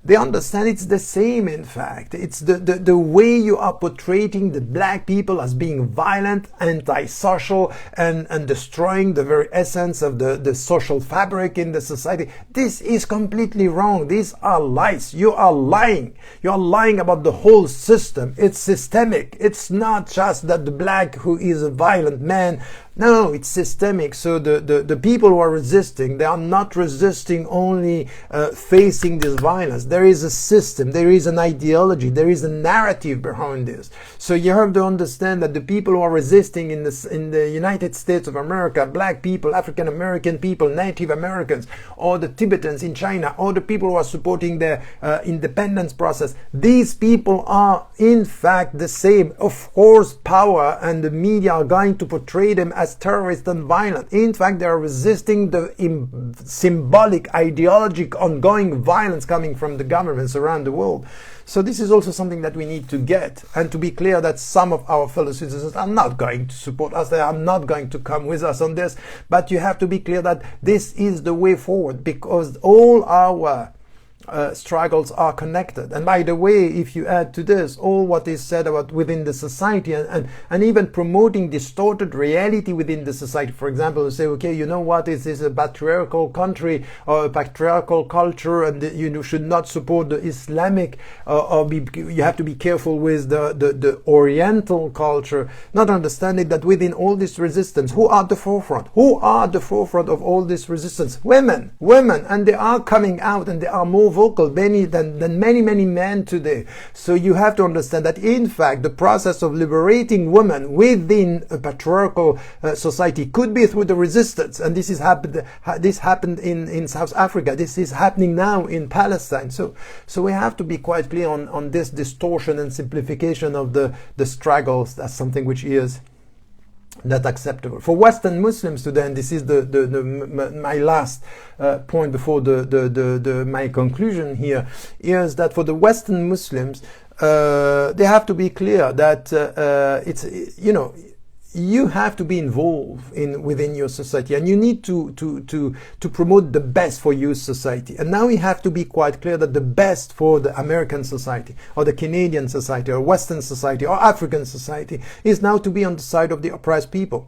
they understand it's the same. In fact, it's the way you are portraying the black people as being violent, antisocial, and destroying the very essence of the social fabric in the society. This is completely wrong. These are lies. You are lying. You are lying about the whole system. It's systemic. It's not just that the black who is a violent man. No, it's systemic. So the people who are resisting, they are not resisting only facing this violence. There is a system, there is an ideology, there is a narrative behind this. So you have to understand that the people who are resisting in the United States of America, black people, African American people, Native Americans, or the Tibetans in China, or the people who are supporting the independence process, these people are in fact the same. Of course, power and the media are going to portray them as terrorist and violent. In fact, they are resisting the symbolic, ideologic, ongoing violence coming from the governments around the world. So this is also something that we need to get, and to be clear that some of our fellow citizens are not going to support us, they are not going to come with us on this, but you have to be clear that this is the way forward, because all our struggles are connected. And by the way, if you add to this all what is said about within the society and even promoting distorted reality within the society, for example, say, okay, you know what, this is a patriarchal country or a patriarchal culture, and you should not support the Islamic you have to be careful with the Oriental culture, not understanding that within all this resistance, who are the forefront? Who are the forefront of all this resistance? Women, and they are coming out, and they are more vocal than many men today. So you have to understand that in fact the process of liberating women within a patriarchal society could be through the resistance, and this happened in South Africa. This is happening now in Palestine. So we have to be quite clear on this distortion and simplification of the struggles. That's something which is not acceptable for Western Muslims today. And this is my last point before my conclusion here, is that for the Western Muslims, they have to be clear that you have to be involved within your society, and you need to promote the best for your society. And now we have to be quite clear that the best for the American society, or the Canadian society, or Western society, or African society is now to be on the side of the oppressed people.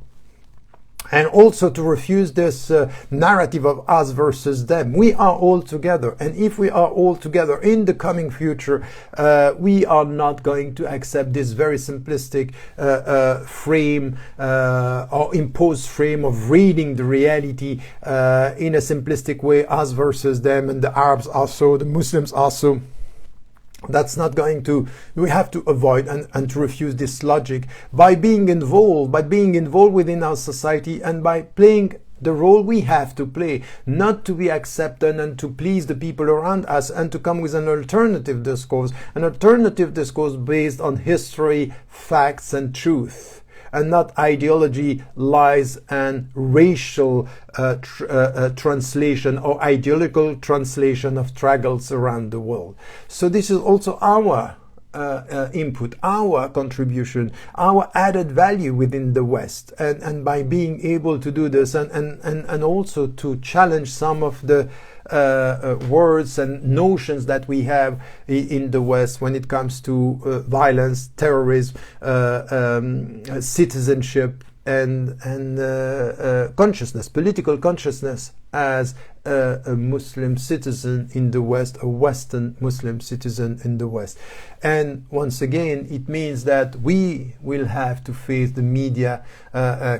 And also to refuse this narrative of us versus them. We are all together. And if we are all together in the coming future, we are not going to accept this very simplistic frame or imposed frame of reading the reality in a simplistic way, us versus them, and the Arabs are so, the Muslims are so. That's not going to, we have to avoid and to refuse this logic by being involved within our society, and by playing the role we have to play, not to be accepted and to please the people around us, and to come with an alternative discourse based on history, facts, and truth, and not ideology, lies, and racial translation or ideological translation of struggles around the world. So this is also our input, our contribution, our added value within the West, and by being able to do this and also to challenge some of the words and notions that we have in the West when it comes to violence, terrorism, citizenship, and consciousness, political consciousness as a Muslim citizen in the West, a Western Muslim citizen in the West. And once again, it means that we will have to face the media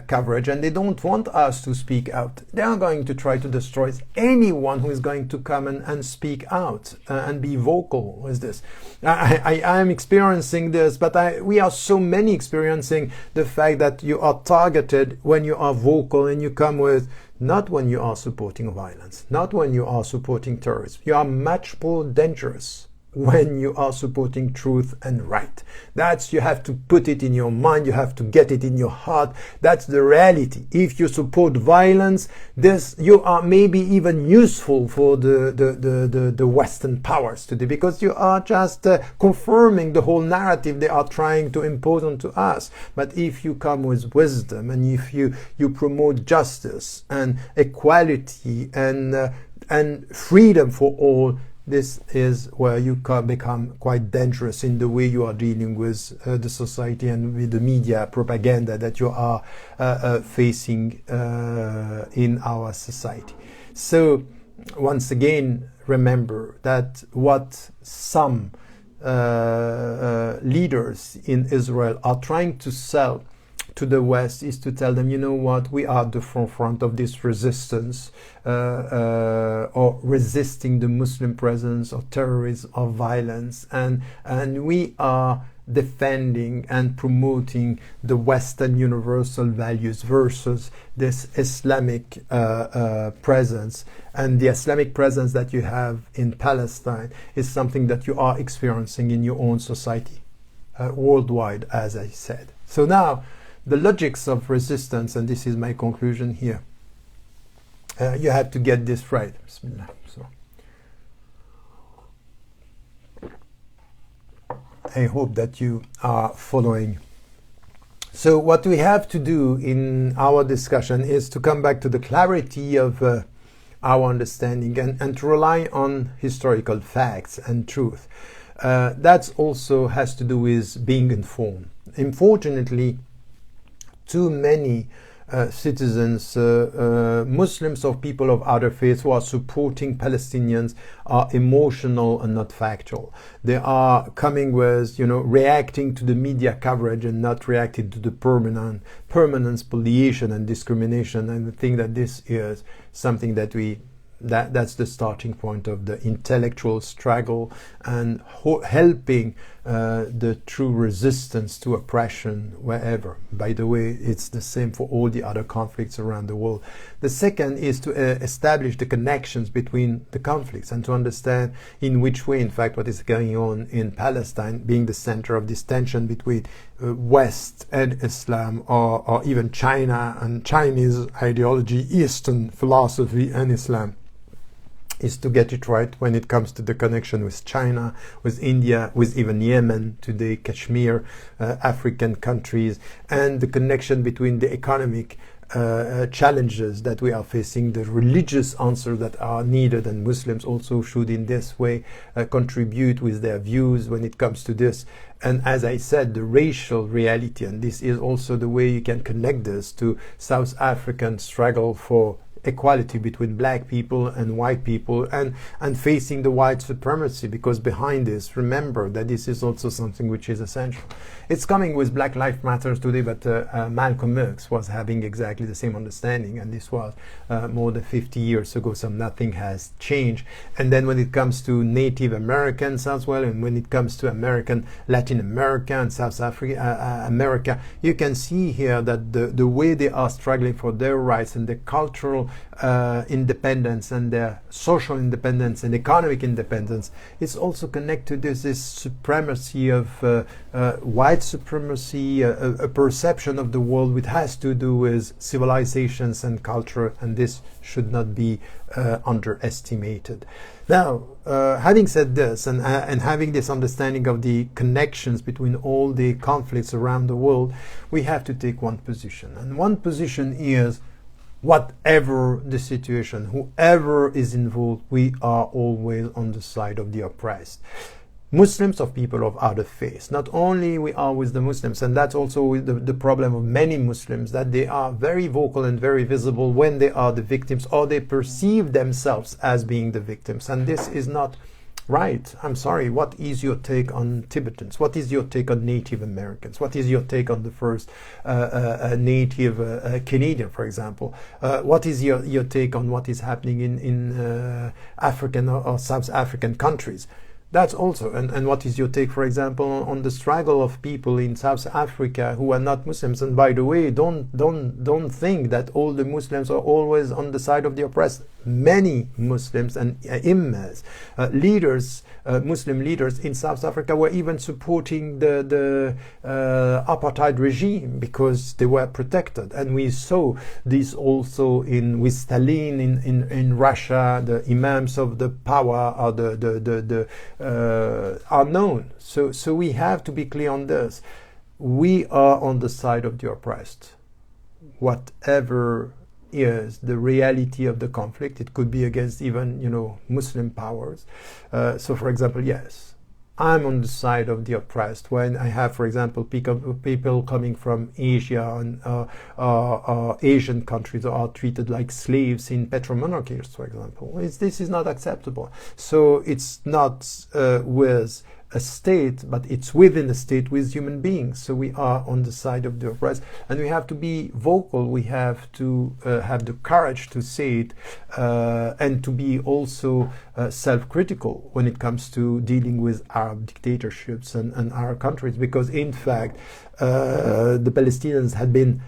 coverage, and they don't want us to speak out. They are going to try to destroy anyone who is going to come and speak out and be vocal with this. I am experiencing this, but we are so many experiencing the fact that you are targeted when you are vocal, and you come with, not when you are supporting violence, not when you are supporting terrorism. You are much more dangerous when you are supporting truth and right. That's, you have to put it in your mind, you have to get it in your heart. That's the reality. If you support violence, this, you are maybe even useful for the Western powers today, because you are just confirming the whole narrative they are trying to impose onto us. But if you come with wisdom, and if you promote justice and equality and freedom for all, this is where you can become quite dangerous in the way you are dealing with the society and with the media propaganda that you are facing in our society. So once again, remember that what some leaders in Israel are trying to sell to the West is to tell them, you know what, we are at the forefront of this resistance or resisting the Muslim presence or terrorism or violence, and we are defending and promoting the Western universal values versus this Islamic presence. And the Islamic presence that you have in Palestine is something that you are experiencing in your own society worldwide, as I said. So now, the logics of resistance, and this is my conclusion here. You have to get this right. Bismillah. So, I hope that you are following. So what we have to do in our discussion is to come back to the clarity of our understanding and to rely on historical facts and truth. That also has to do with being informed. Unfortunately, too many citizens, Muslims or people of other faiths who are supporting Palestinians are emotional and not factual. They are coming with, reacting to the media coverage and not reacting to the permanent spoliation and discrimination. And I think that this is something that that's the starting point of the intellectual struggle and helping the true resistance to oppression wherever. By the way, it's the same for all the other conflicts around the world. The second is to establish the connections between the conflicts and to understand in which way, in fact, what is going on in Palestine, being the center of this tension between West and Islam, or even China and Chinese ideology, Eastern philosophy and Islam, is to get it right when it comes to the connection with China, with India, with even Yemen today, Kashmir, African countries, and the connection between the economic challenges that we are facing, the religious answers that are needed, and Muslims also should in this way contribute with their views when it comes to this. And as I said, the racial reality, and this is also the way you can connect this to South African struggle for equality between black people and white people, and facing the white supremacy, because behind this, remember that this is also something which is essential. It's coming with Black Lives Matter today, but Malcolm X was having exactly the same understanding, and this was more than 50 years ago, so nothing has changed. And then when it comes to Native Americans as well, and when it comes to American, Latin America and South Africa, America, you can see here that the way they are struggling for their rights and their cultural independence and their social independence and economic independence, it's also connected to this supremacy of white supremacy, a perception of the world which has to do with civilizations and culture, and this should not be underestimated. Now, having said this, and having this understanding of the connections between all the conflicts around the world, we have to take one position, and one position is, whatever the situation, whoever is involved, we are always on the side of the oppressed. Muslims or people of other faiths. Not only we are with the Muslims, and that's also the problem of many Muslims, that they are very vocal and very visible when they are the victims, or they perceive themselves as being the victims. And this is not right. I'm sorry. What is your take on Tibetans? What is your take on Native Americans? What is your take on the first Native Canadian, for example? What is your take on what is happening in African or South African countries? That's also, and what is your take, for example, on the struggle of people in South Africa who are not Muslims? And by the way, don't think that all the Muslims are always on the side of the oppressed. many Muslims and imams, leaders, Muslim leaders in South Africa were even supporting the apartheid regime because they were protected. And we saw this also with Stalin in Russia. The imams of the power are are known. So we have to be clear on this. We are on the side of the oppressed. Whatever is the reality of the conflict, it could be against even, Muslim powers. So, for example, yes, I'm on the side of the oppressed when I have, for example, people coming from Asia and Asian countries are treated like slaves in petromonarchies, for example. This is not acceptable. So it's not with a state, but it's within a state with human beings. So we are on the side of the oppressed, and we have to be vocal. We have to have the courage to say it, and to be also self-critical when it comes to dealing with Arab dictatorships and Arab countries, because in fact the Palestinians had been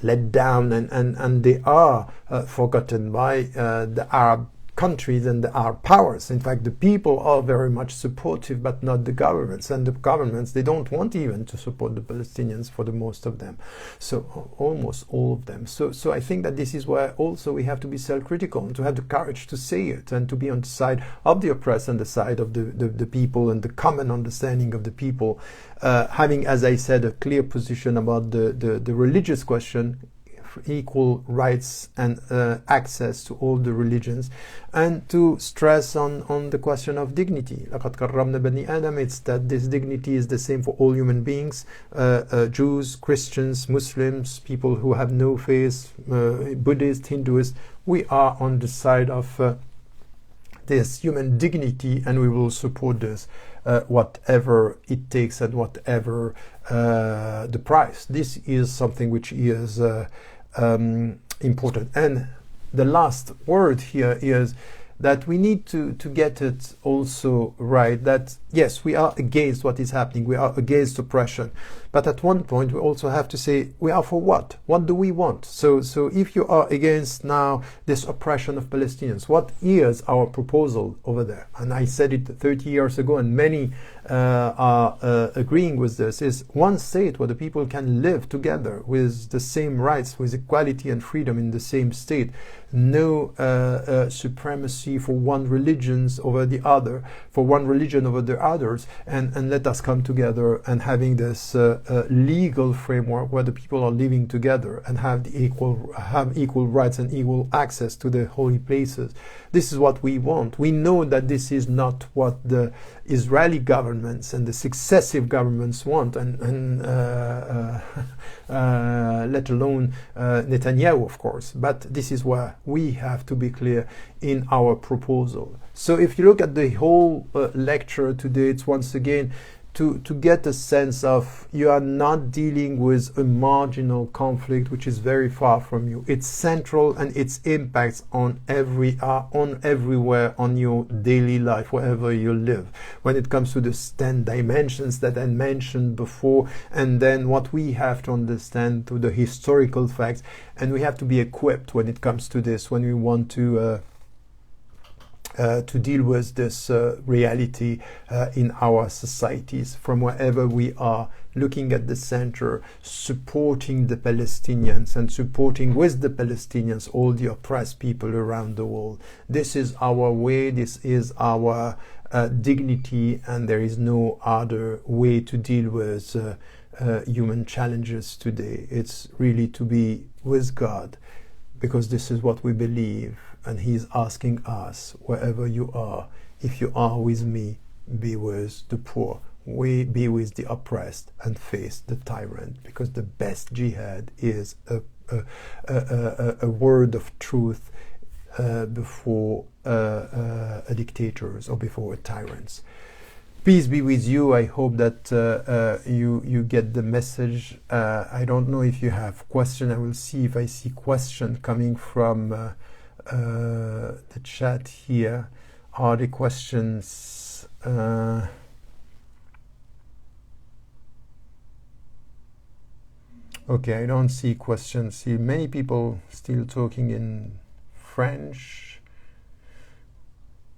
let down, and they are forgotten by the Arab countries and the Arab powers. In fact, the people are very much supportive, but not the governments. And the governments, they don't want even to support the Palestinians for the most of them. So almost all of them. So I think that this is where also we have to be self-critical and to have the courage to say it and to be on the side of the oppressed and the side of the people and the common understanding of the people, having, as I said, a clear position about the religious question, equal rights and access to all the religions, and to stress on the question of dignity. لَقَدْ كَرَّمْنَا بَنِي آدَمَ. It's that this dignity is the same for all human beings, Jews, Christians, Muslims, people who have no faith, Buddhists, Hindus. We are on the side of this human dignity, and we will support this whatever it takes and whatever the price. This is something which is important. And the last word here is that we need to get it also right, that yes, we are against what is happening, we are against oppression, but at one point we also have to say, we are for what do we want? So if you are against now this oppression of Palestinians, what is our proposal over there? And I said it 30 years ago, and many are agreeing with this, is one state where the people can live together with the same rights, with equality and freedom in the same state. No supremacy for one religion over the other, for one religion over the others, and let us come together and having this legal framework where the people are living together and have equal rights and equal access to the holy places. This is what we want. We know that this is not what the Israeli governments and the successive governments want, and let alone Netanyahu, of course. But this is where we have to be clear in our proposal. So if you look at the whole lecture today, it's once again to get a sense of you are not dealing with a marginal conflict which is very far from you. It's central, and its impacts on everywhere on your daily life, wherever you live. When it comes to the 10 dimensions that I mentioned before, and then what we have to understand to the historical facts, and we have to be equipped when it comes to this, when we want to deal with this reality in our societies, from wherever we are, looking at the center, supporting the Palestinians and supporting with the Palestinians all the oppressed people around the world. This is our way, this is our dignity, and there is no other way to deal with human challenges today. It's really to be with God, because this is what we believe, and He is asking us, wherever you are, if you are with me, be with the poor, be with the oppressed, and face the tyrant, because the best jihad is a word of truth before dictators or before tyrants. Peace be with you. I hope that you get the message. I don't know if you have question. I will see if I see question coming from the chat here. Are the questions? Okay, I don't see questions. See many people still talking in French.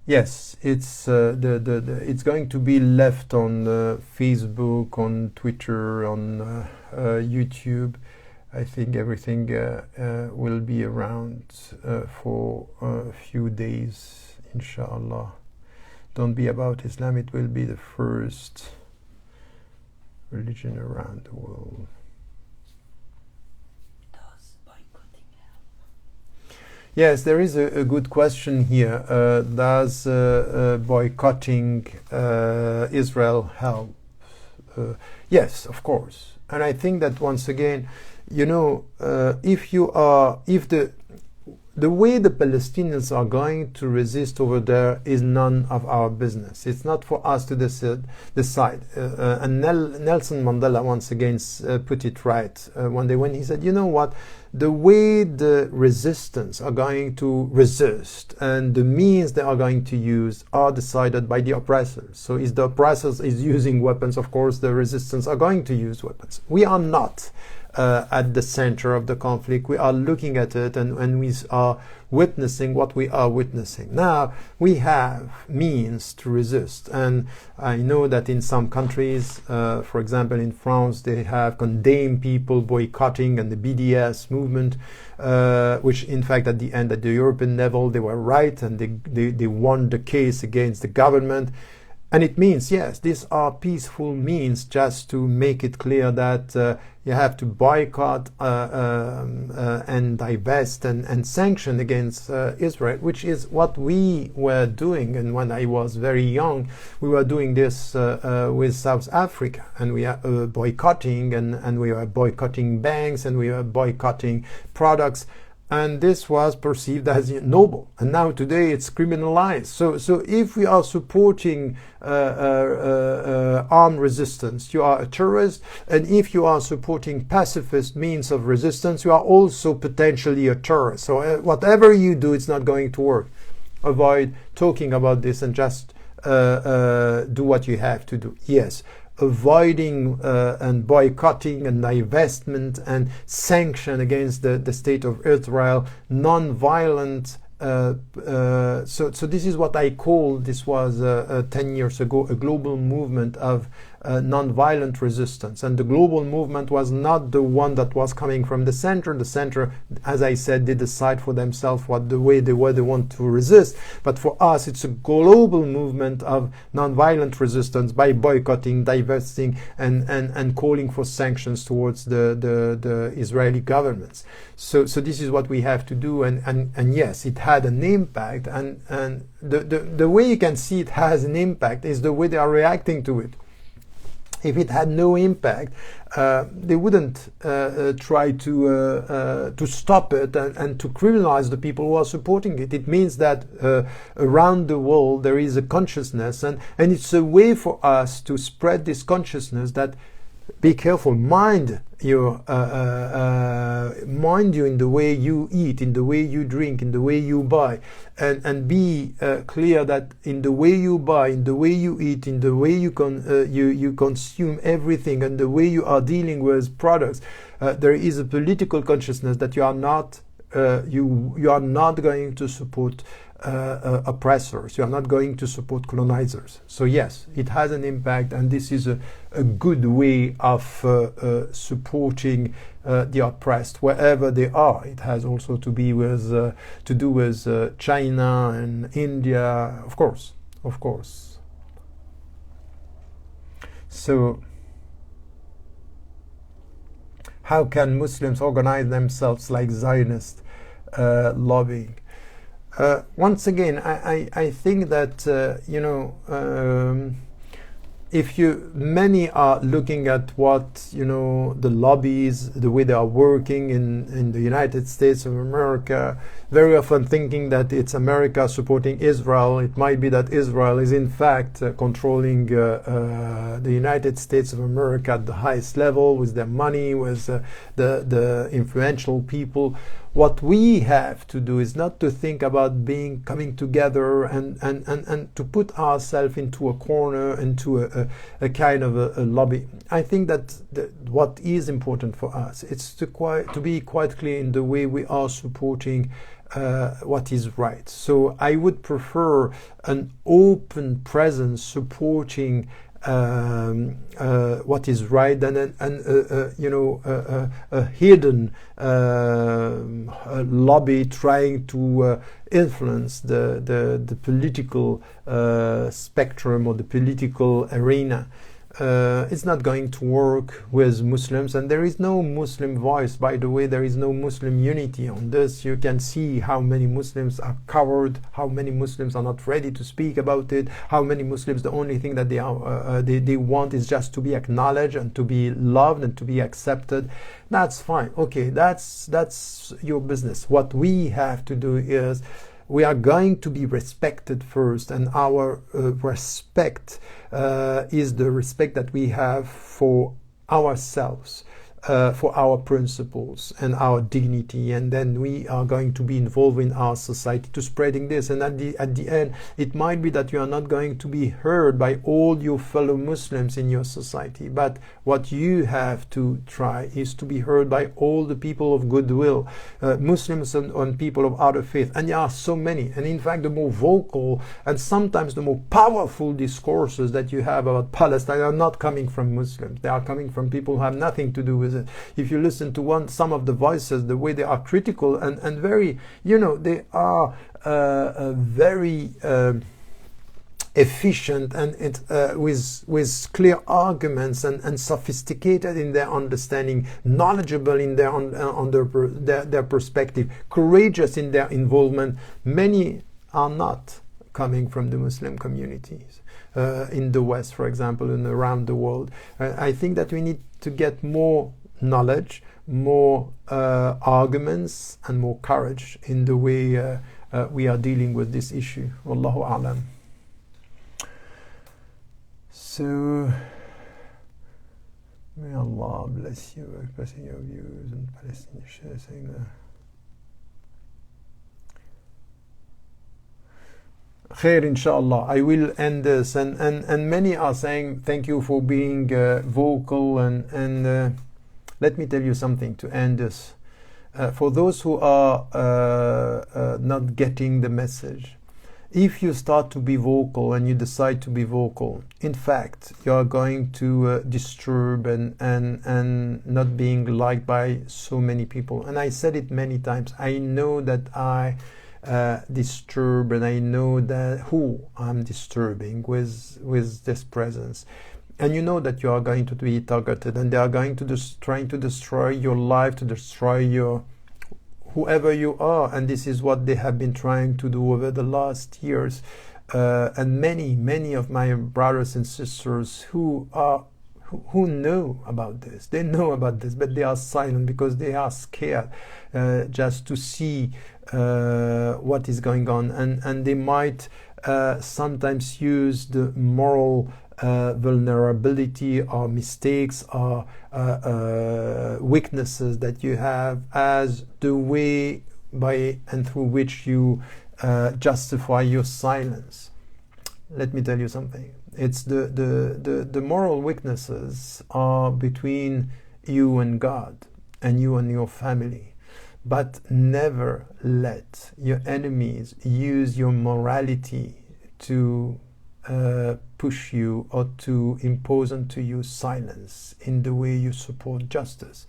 Yes, it's it's going to be left on Facebook, on Twitter, on YouTube. I think everything will be around for a few days, inshallah. Don't be about Islam, it will be the first religion around the world. Does boycotting help? Yes, there is a good question here. Does boycotting Israel help? Yes, of course. And I think that once again, you know, if the way the Palestinians are going to resist over there is none of our business. It's not for us to decide. And Nelson Mandela once again put it right one day when he said, you know what, the way the resistance are going to resist and the means they are going to use are decided by the oppressors. So if the oppressors is using weapons, of course the resistance are going to use weapons. We are not at the center of the conflict. We are looking at it and we are witnessing what we are witnessing. Now, we have means to resist. And I know that in some countries, for example, in France, they have condemned people boycotting and the BDS movement, which in fact at the end at the European level, they were right and they won the case against the government. And it means, yes, these are peaceful means just to make it clear that you have to boycott and divest and sanction against Israel, which is what we were doing. And when I was very young, we were doing this with South Africa. And we are boycotting and we are boycotting banks and we are boycotting products. And this was perceived as noble. And now today it's criminalized. So if we are supporting armed resistance, you are a terrorist. And if you are supporting pacifist means of resistance, you are also potentially a terrorist. So whatever you do, it's not going to work. Avoid talking about this and just do what you have to do. Yes. Avoiding and boycotting and divestment and sanction against the state of Israel, non-violent. So this is what I call, this was 10 years ago, a global movement of non-violent resistance. And the global movement was not the one that was coming from the center. The center, as I said, they decide for themselves what the way they want to resist. But for us, it's a global movement of non-violent resistance by boycotting, divesting, and calling for sanctions towards the Israeli governments. So this is what we have to do. And yes, it had an impact. And the way you can see it has an impact is the way they are reacting to it. If it had no impact, they wouldn't try to stop it and to criminalize the people who are supporting it. It means that around the world there is a consciousness, and it's a way for us to spread this consciousness that be careful, mind you in the way you eat, in the way you drink, in the way you buy, and be clear that in the way you buy, in the way you eat, in the way you consume everything, and the way you are dealing with products, there is a political consciousness that you are not you are not going to support oppressors. You are not going to support colonizers. So yes, it has an impact, and this is a good way of supporting the oppressed wherever they are. It has also to be with to do with China and India, of course. So how can Muslims organize themselves like Zionist lobbying? Once again, I think that if many are looking at what the lobbies, the way they are working in the United States of America, very often thinking that it's America supporting Israel. It might be that Israel is in fact controlling the United States of America at the highest level with their money, with the influential people. What we have to do is not to think about coming together and to put ourselves into a corner, into a kind of a lobby. I think that what is important for us, it's to be quite clear in the way we are supporting what is right. So I would prefer an open presence supporting what is right than a hidden lobby trying to influence the political spectrum or the political arena. It's not going to work with Muslims, and there is no Muslim voice. By the way, there is no Muslim unity on this. You can see how many Muslims are coward, how many Muslims are not ready to speak about it, how many Muslims the only thing that they want is just to be acknowledged and to be loved and to be accepted. That's fine. Okay, that's your business. What we have to do is we are going to be respected first, and our respect is the respect that we have for ourselves, for our principles and our dignity, and then we are going to be involved in our society to spreading this. And at the end, it might be that you are not going to be heard by all your fellow Muslims in your society, but what you have to try is to be heard by all the people of goodwill, Muslims and people of other faith. And there are so many. And in fact, the more vocal and sometimes the more powerful discourses that you have about Palestine are not coming from Muslims. They are coming from people who have nothing to do with it. If you listen to some of the voices, the way they are critical and very, they are very efficient and with clear arguments and sophisticated in their understanding, knowledgeable in their perspective, courageous in their involvement. Many are not coming from the Muslim communities in the West, for example, and around the world. I think that we need to get more knowledge, more arguments, and more courage in the way we are dealing with this issue. Wallahu a'lam. So, may Allah bless you by expressing your views and Palestinian saying that. Khair, inshallah. I will end this, and many are saying thank you for being vocal, and let me tell you something to end this. For those who are not getting the message, if you start to be vocal and you decide to be vocal, in fact, you are going to disturb and not being liked by so many people. And I said it many times. I know that I disturb, and I know that who I'm disturbing with this presence. And you know that you are going to be targeted, and they are going to trying to destroy your life, to destroy your whoever you are. And this is what they have been trying to do over the last years. And many of my brothers and sisters who know about this, they know about this, but they are silent because they are scared just to see what is going on, and they might sometimes use the moral vulnerability or mistakes or weaknesses that you have as the way by and through which you justify your silence. Let me tell you something. It's the moral weaknesses are between you and God and you and your family. But never let your enemies use your morality to push you or to impose onto you silence in the way you support justice.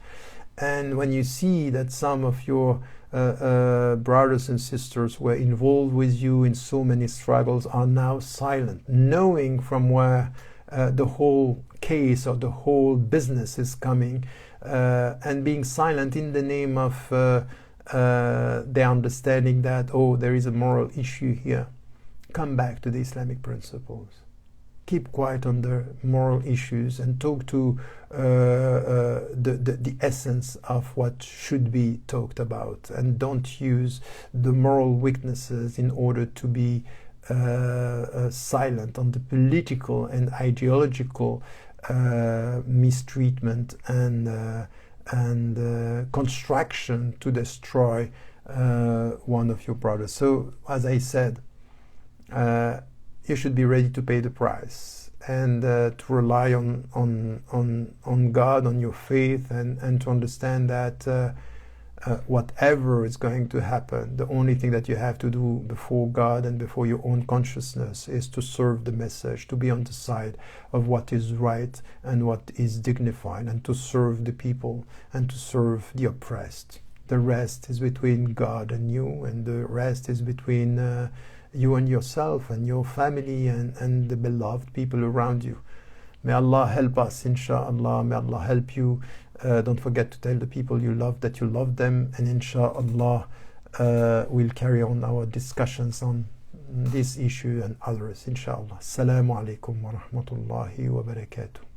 And when you see that some of your brothers and sisters who were involved with you in so many struggles are now silent, knowing from where the whole case or the whole business is coming, and being silent in the name of the understanding that, oh, there is a moral issue here. Come back to the Islamic principles. Keep quiet on the moral issues and talk to the essence of what should be talked about, and don't use the moral weaknesses in order to be silent on the political and ideological mistreatment and construction to destroy one of your brothers. So, as I said, you should be ready to pay the price and to rely on God, on your faith, and to understand that whatever is going to happen, the only thing that you have to do before God and before your own consciousness is to serve the message, to be on the side of what is right and what is dignified, and to serve the people and to serve the oppressed. The rest is between God and you, and the rest is between you and yourself and your family and the beloved people around you. May Allah help us, inshallah. May Allah help you. Don't forget to tell the people you love that you love them, and inshallah we'll carry on our discussions on this issue and others, inshallah. Assalamu alaikum wa rahmatullahi wa barakatuh.